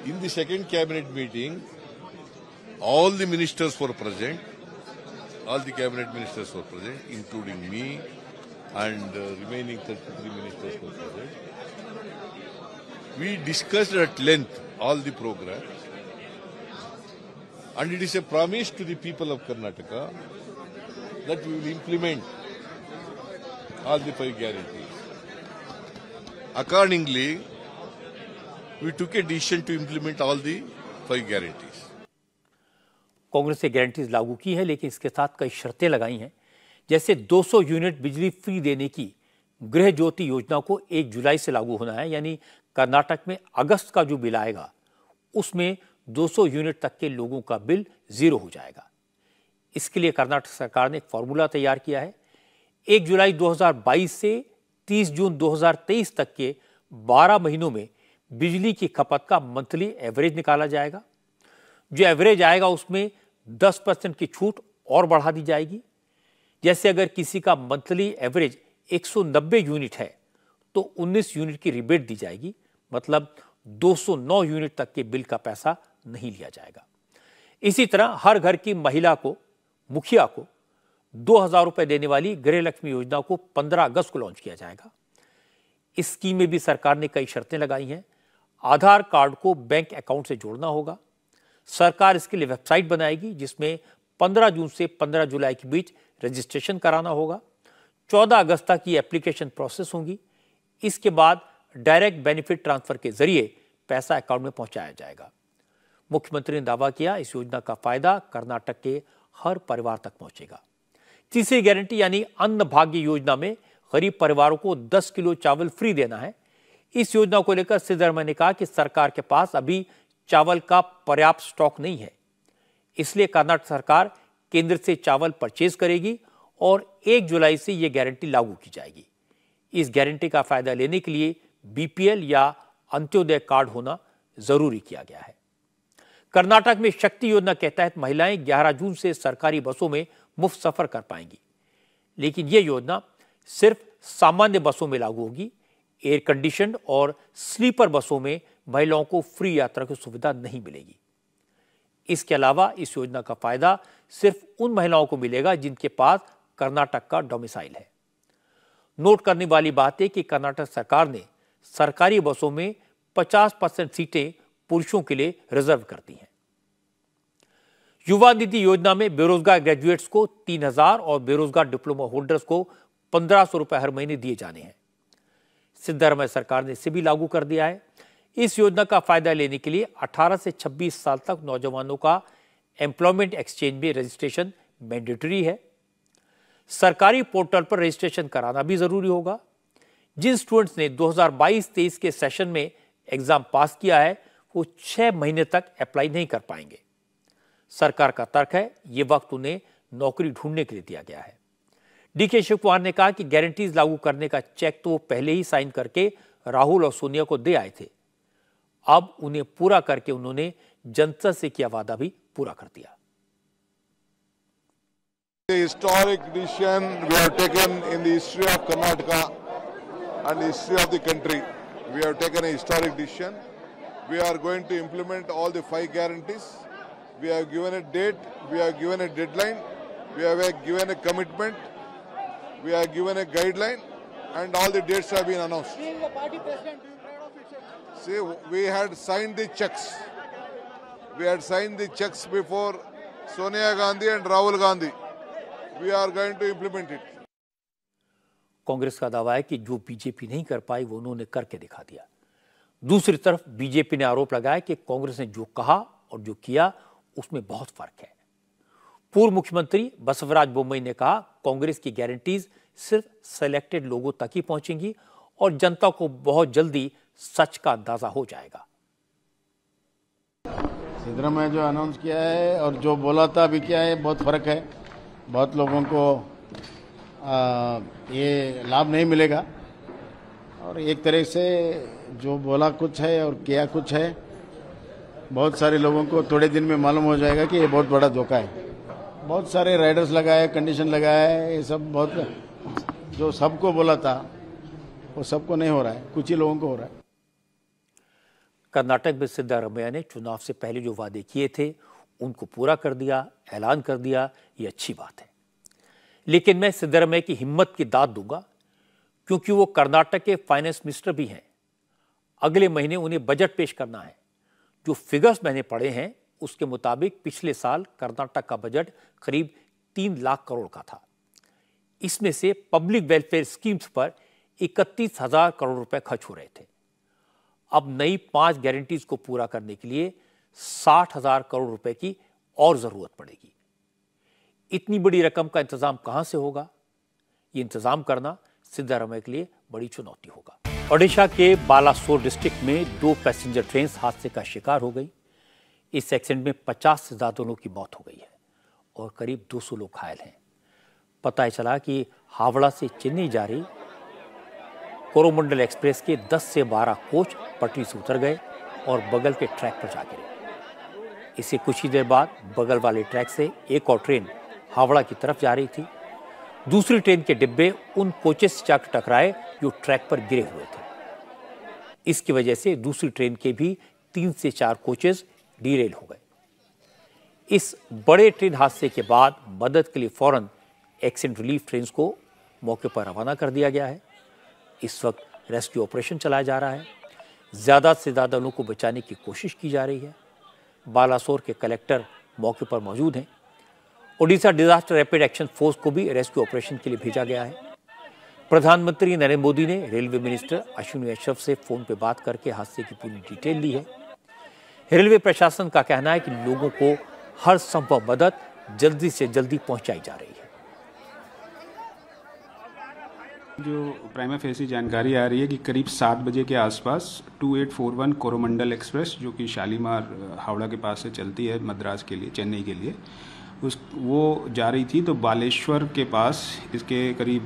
In the second cabinet meeting, all the ministers were present, all the cabinet ministers were present, including me, and remaining 33 ministers were present. We discussed at length all the programs, and it is a promise to the people of Karnataka that we will implement all the 5 guarantees. Accordingly, we took a decision to implement all the 5 guarantees. Congress ने guarantees लागू की है, लेकिन इसके साथ कई शर्तें लगाई हैं, जैसे 200 यूनिट बिजली फ्री देने की गृह ज्योति योजना को 1 जुलाई से लागू होना है, यानी कर्नाटक में अगस्त का जो बिल आएगा उसमें 200 यूनिट तक के लोगों का बिल 0 हो जाएगा। इसके लिए कर्नाटक सरकार ने एक फॉर्मूला तैयार किया है। 1 जुलाई 2022 से 30 जून 2023 तक के 12 महीनों में बिजली की खपत का मंथली एवरेज निकाला जाएगा। जो एवरेज आएगा उसमें 10% की छूट और बढ़ा दी जाएगी। जैसे अगर किसी का मंथली एवरेज 190 यूनिट है तो 19 यूनिट की रिबेट दी जाएगी, मतलब 209 यूनिट तक के बिल का पैसा नहीं लिया जाएगा। इसी तरह हर घर की महिला को, मुखिया को 2000 रुपए देने वाली गृह लक्ष्मी योजना को 15 अगस्त को लॉन्च किया जाएगा। इस स्कीम में भी सरकार ने कई शर्तें लगाई हैं। आधार कार्ड को बैंक अकाउंट से जोड़ना होगा। सरकार इसके लिए वेबसाइट बनाएगी जिसमें 15 जून से 15 जुलाई के बीच रजिस्ट्रेशन कराना होगा। 14 अगस्त तक ये एप्लीकेशन प्रोसेस होंगी। इसके बाद डायरेक्ट बेनिफिट ट्रांसफर के जरिए पैसा अकाउंट में पहुंचाया जाएगा। मुख्यमंत्री ने दावा किया इस योजना का फायदा कर्नाटक के हर परिवार तक पहुंचेगा। तीसरी गारंटी यानी अन्न भाग्य योजना में गरीब परिवारों को 10 किलो चावल फ्री देना है। इस योजना को लेकर सिद्धरमैया ने कहा कि सरकार के पास अभी चावल का पर्याप्त स्टॉक नहीं है, इसलिए कर्नाटक सरकार केंद्र से चावल परचेज करेगी और 1 जुलाई से यह गारंटी लागू की जाएगी। इस गारंटी का फायदा लेने के लिए बीपीएल या अंत्योदय कार्ड होना जरूरी किया गया है। कर्नाटक में शक्ति योजना के तहत महिलाएं 11 जून से सरकारी बसों में मुफ्त सफर कर पाएंगी, लेकिन यह योजना सिर्फ सामान्य बसों में लागू होगी। एयर कंडीशनड और स्लीपर बसों में महिलाओं को फ्री यात्रा की सुविधा नहीं मिलेगी। इसके अलावा इस योजना का फायदा सिर्फ उन महिलाओं को मिलेगा जिनके पास कर्नाटक का डोमिसाइल है। नोट करने वाली बात है कि कर्नाटक सरकार ने सरकारी बसों में 50% सीटें पुरुषों के लिए रिजर्व कर दी हैं। युवा निधि योजना में बेरोजगार ग्रेजुएट्स को 3000 और बेरोजगार डिप्लोमा होल्डर्स को 1500 रुपए हर महीने दिए जाने हैं। सिद्धरमैया सरकार ने इसे भी लागू कर दिया है। इस योजना का फायदा लेने के लिए 18 से 26 साल तक नौजवानों का एम्प्लॉयमेंट एक्सचेंज में रजिस्ट्रेशन मैंडेटरी है। सरकारी पोर्टल पर रजिस्ट्रेशन कराना भी जरूरी होगा। जिन स्टूडेंट्स ने 2022-23 के सेशन में एग्जाम पास किया है वो 6 महीने तक अप्लाई नहीं कर पाएंगे। सरकार का तर्क है ये वक्त उन्हें नौकरी ढूंढने के लिए दिया गया है। डीके शिव कुमार ने कहा कि गारंटीज लागू करने का चेक तो वो पहले ही साइन करके राहुल और सोनिया को दे आए थे। अब उन्हें पूरा करके उन्होंने जनता से किया वादा भी पूरा कर दिया। The historic decision we have taken in the history of Karnataka and the history of the country. We have taken a historic decision. We are going to implement all the 5 guarantees. We have given a date, we have given a deadline, we have given a commitment, we have given a guideline, and all the dates have been announced. Being a party president, do you proud of yourself? See, we had signed the checks. We had signed the checks before Sonia Gandhi and Rahul Gandhi. We are going to implement it. Congress का दावा है कि जो BJP नहीं कर पाई वो उन्होंने करके दिखा दिया। दूसरी तरफ बीजेपी ने आरोप लगाया कि कांग्रेस ने जो कहा और जो किया उसमें बहुत फर्क है। पूर्व मुख्यमंत्री बसवराज बोम्मई ने कहा कांग्रेस की गारंटीज सिर्फ सेलेक्टेड लोगों तक ही पहुंचेंगी और जनता को बहुत जल्दी सच का अंदाजा हो जाएगा। सिद्धरमैया जो अनाउंस किया है और जो बोला था अभी क्या है, बहुत फर्क है। बहुत लोगों को ये लाभ नहीं मिलेगा और एक तरह से जो बोला कुछ है और किया कुछ है। बहुत सारे लोगों को थोड़े दिन में मालूम हो जाएगा कि ये बहुत बड़ा धोखा है। बहुत सारे राइडर्स लगाए, कंडीशन लगाए, ये सब बहुत जो सबको बोला था वो सबको नहीं हो रहा है, कुछ ही लोगों को हो रहा है। कर्नाटक में सिद्धरमैया ने चुनाव से पहले जो वादे किए थे उनको पूरा कर दिया, ऐलान कर दिया, ये अच्छी बात है। लेकिन मैं सिद्धरामैया की हिम्मत की दाद दूंगा, क्योंकि वो कर्नाटक के फाइनेंस मिनिस्टर भी हैं। अगले महीने उन्हें बजट पेश करना है। जो फिगर्स मैंने पढ़े हैं उसके मुताबिक पिछले साल कर्नाटक का बजट करीब 3 लाख करोड़ का था। इसमें से पब्लिक वेलफेयर स्कीम्स पर 31,000 करोड़ रुपए खर्च हो रहे थे। अब नई 5 गारंटीज को पूरा करने के लिए 60,000 करोड़ रुपए की और जरूरत पड़ेगी। इतनी बड़ी रकम का इंतजाम कहां से होगा? ये इंतजाम करना सिद्धरामैया के लिए बड़ी चुनौती होगा। ओडिशा के बालासोर डिस्ट्रिक्ट में 2 पैसेंजर ट्रेन हादसे का शिकार हो गई। इस एक्सीडेंट में 50 से ज्यादा लोगों की मौत हो गई है और करीब 200 लोग घायल हैं। पता चला कि हावड़ा से चेन्नई जा रही कोरोमंडल एक्सप्रेस के 10 से 12 कोच पटरी से उतर गए और बगल के ट्रैक पर जा गिरे। इससे कुछ ही देर बाद बगल वाले ट्रैक से एक और ट्रेन हावड़ा की तरफ जा रही थी। दूसरी ट्रेन के डिब्बे उन कोचेस से जाकर टकराए जो ट्रैक पर गिरे हुए थे। इसकी वजह से दूसरी ट्रेन के भी 3 से 4 कोचेस डीरेल हो गए। इस बड़े ट्रेन हादसे के बाद मदद के लिए फौरन एक्सीडेंट रिलीफ ट्रेन को मौके पर रवाना कर दिया गया है। इस वक्त रेस्क्यू ऑपरेशन चलाया जा रहा है। ज़्यादा से ज़्यादा लोगों को बचाने की कोशिश की जा रही है। बालासोर के कलेक्टर मौके पर मौजूद हैं। Odisha disaster rapid action force को भी रेस्क्यू ऑपरेशन के लिए भेजा गया है। प्रधानमंत्री नरेंद्र मोदी ने रेलवे मिनिस्टर अश्विनी वैष्णव से फोन पर बात करके हादसे की पूरी डिटेल ली है। रेलवे प्रशासन का कहना है कि लोगों को हर संभव मदद जल्दी से जल्दी पहुंचाई जा रही है। जो प्राइमा फेसी जानकारी आ रही है कि करीब 7 बजे के आसपास 2841 कोरोमंडल एक्सप्रेस जो कि शालीमार हावड़ा के पास से चलती है मद्रास के लिए, चेन्नई के लिए, वो जा रही थी। तो बालेश्वर के पास इसके करीब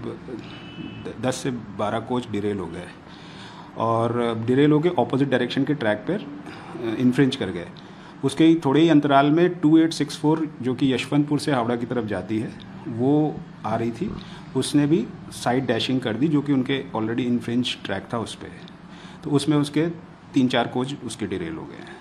10 से 12 कोच डिरेल हो गए और डिरेल हो के ऑपोजिट डायरेक्शन के ट्रैक पर इन्फ्रिंज कर गए। उसके ही थोड़े ही अंतराल में 2864 जो कि यशवंतपुर से हावड़ा की तरफ जाती है वो आ रही थी, उसने भी साइड डैशिंग कर दी जो कि उनके ऑलरेडी इन्फ्रिंज ट्रैक था उस पर। तो उसमें उसके 3-4 कोच उसके डिरेल हो गए हैं।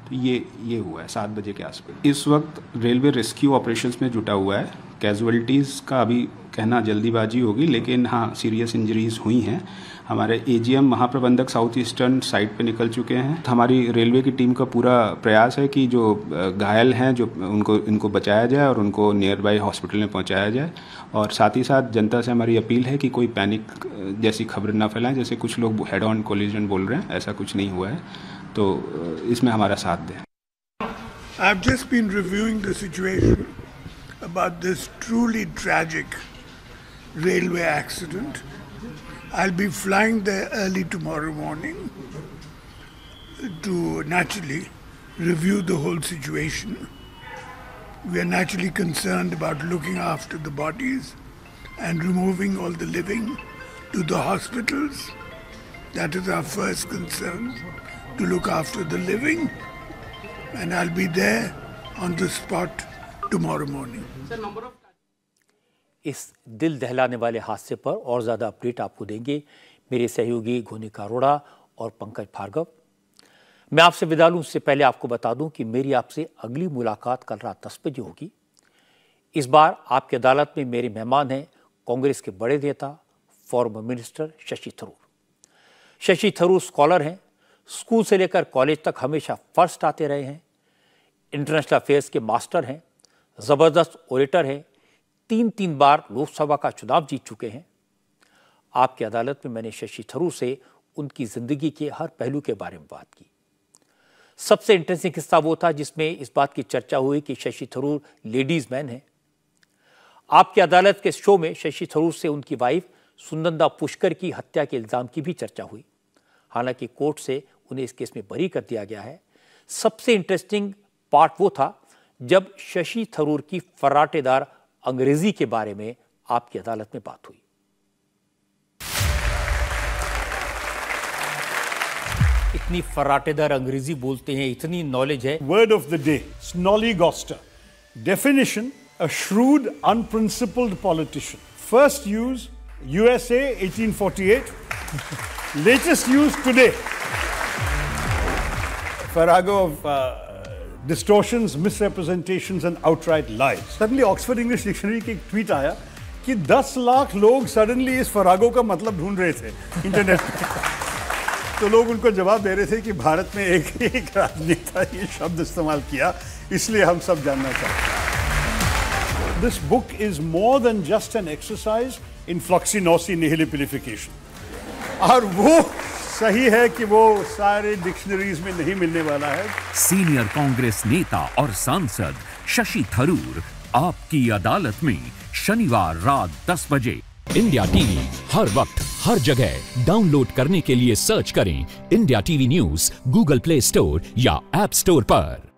तो ये हुआ है 7 बजे के आसपास। इस वक्त रेलवे रेस्क्यू ऑपरेशंस में जुटा हुआ है। कैजुअलिटीज़ का अभी कहना जल्दीबाजी होगी, लेकिन हाँ सीरियस इंजरीज हुई हैं। हमारे एजीएम महाप्रबंधक साउथ ईस्टर्न साइड पे निकल चुके हैं। हमारी रेलवे की टीम का पूरा प्रयास है कि जो घायल हैं जो इनको बचाया जाए और उनको नियर बाई हॉस्पिटल में पहुंचाया जाए। और साथ ही साथ जनता से हमारी अपील है कि कोई पैनिक जैसी खबर ना फैलाएं, जैसे कुछ लोग हेड ऑन कोलिजन बोल रहे हैं, ऐसा कुछ नहीं हुआ है। तो इसमें हमारा साथ दें। I've just been reviewing the situation about this truly tragic railway accident. I'll be flying there early tomorrow morning to naturally review the whole situation. We are naturally concerned about looking after the bodies and removing all the living to the hospitals. That is our first concern, to look after the living, and I'll be there on the spot tomorrow morning. इस दिल दहलाने वाले हादसे पर और ज़्यादा update आपको देंगे मेरे सहयोगी घोनिका अरोड़ा और पंकज भार्गव। मैं आपसे विदा लूं उससे पहले आपको बता दूं कि मेरी आपसे अगली मुलाकात कल रात 10 बजे होगी। इस बार आपकी अदालत में मेरे मेहमान हैं कांग्रेस के बड़े नेता former minister Shashi Tharoor. Shashi Tharoor scholar हैं, स्कूल से लेकर कॉलेज तक हमेशा फर्स्ट आते रहे हैं, इंटरनेशनल अफेयर्स के मास्टर हैं, ज़बरदस्त ओरेटर हैं, 3 बार लोकसभा का चुनाव जीत चुके हैं। आपकी अदालत में मैंने शशि थरूर से उनकी ज़िंदगी के हर पहलू के बारे में बात की। सबसे इंटरेस्टिंग किस्सा वो था जिसमें इस बात की चर्चा हुई कि शशि थरूर लेडीज मैन है। आपकी अदालत के शो में शशि थरूर से उनकी वाइफ सुनंदा पुष्कर की हत्या के इल्ज़ाम की भी चर्चा हुई। हालांकि कोर्ट से उन्हें इस केस में बरी कर दिया गया है। सबसे इंटरेस्टिंग पार्ट वो था जब शशि थरूर की फर्राटेदार अंग्रेजी के बारे में आपकी अदालत में बात हुई। इतनी फर्राटेदार अंग्रेजी बोलते हैं, इतनी नॉलेज है। Word of the day, snollygoster. Definition, a shrewd, unprincipled politician. First use, USA 1848. Latest use today. Farrago of distortions, misrepresentations and outright lies. Suddenly Oxford English Dictionary की एक ट्वीट आया कि 10 लाख लोग सडनली इस फरागो का मतलब ढूंढ रहे थे इंटरनेट पे। तो लोग उनको जवाब दे रहे थे कि भारत में एक राजनेता ये शब्द इस्तेमाल किया, इसलिए हम सब जानना चाहते हैं। This book is more than just an exercise in floccinaucy nihilipilification. और वो सही है कि वो सारे डिक्शनरीज में नहीं मिलने वाला है। सीनियर कांग्रेस नेता और सांसद शशि थरूर आपकी अदालत में शनिवार रात 10 बजे। इंडिया टीवी हर वक्त हर जगह डाउनलोड करने के लिए सर्च करें India TV news Google play store या ऐप स्टोर पर।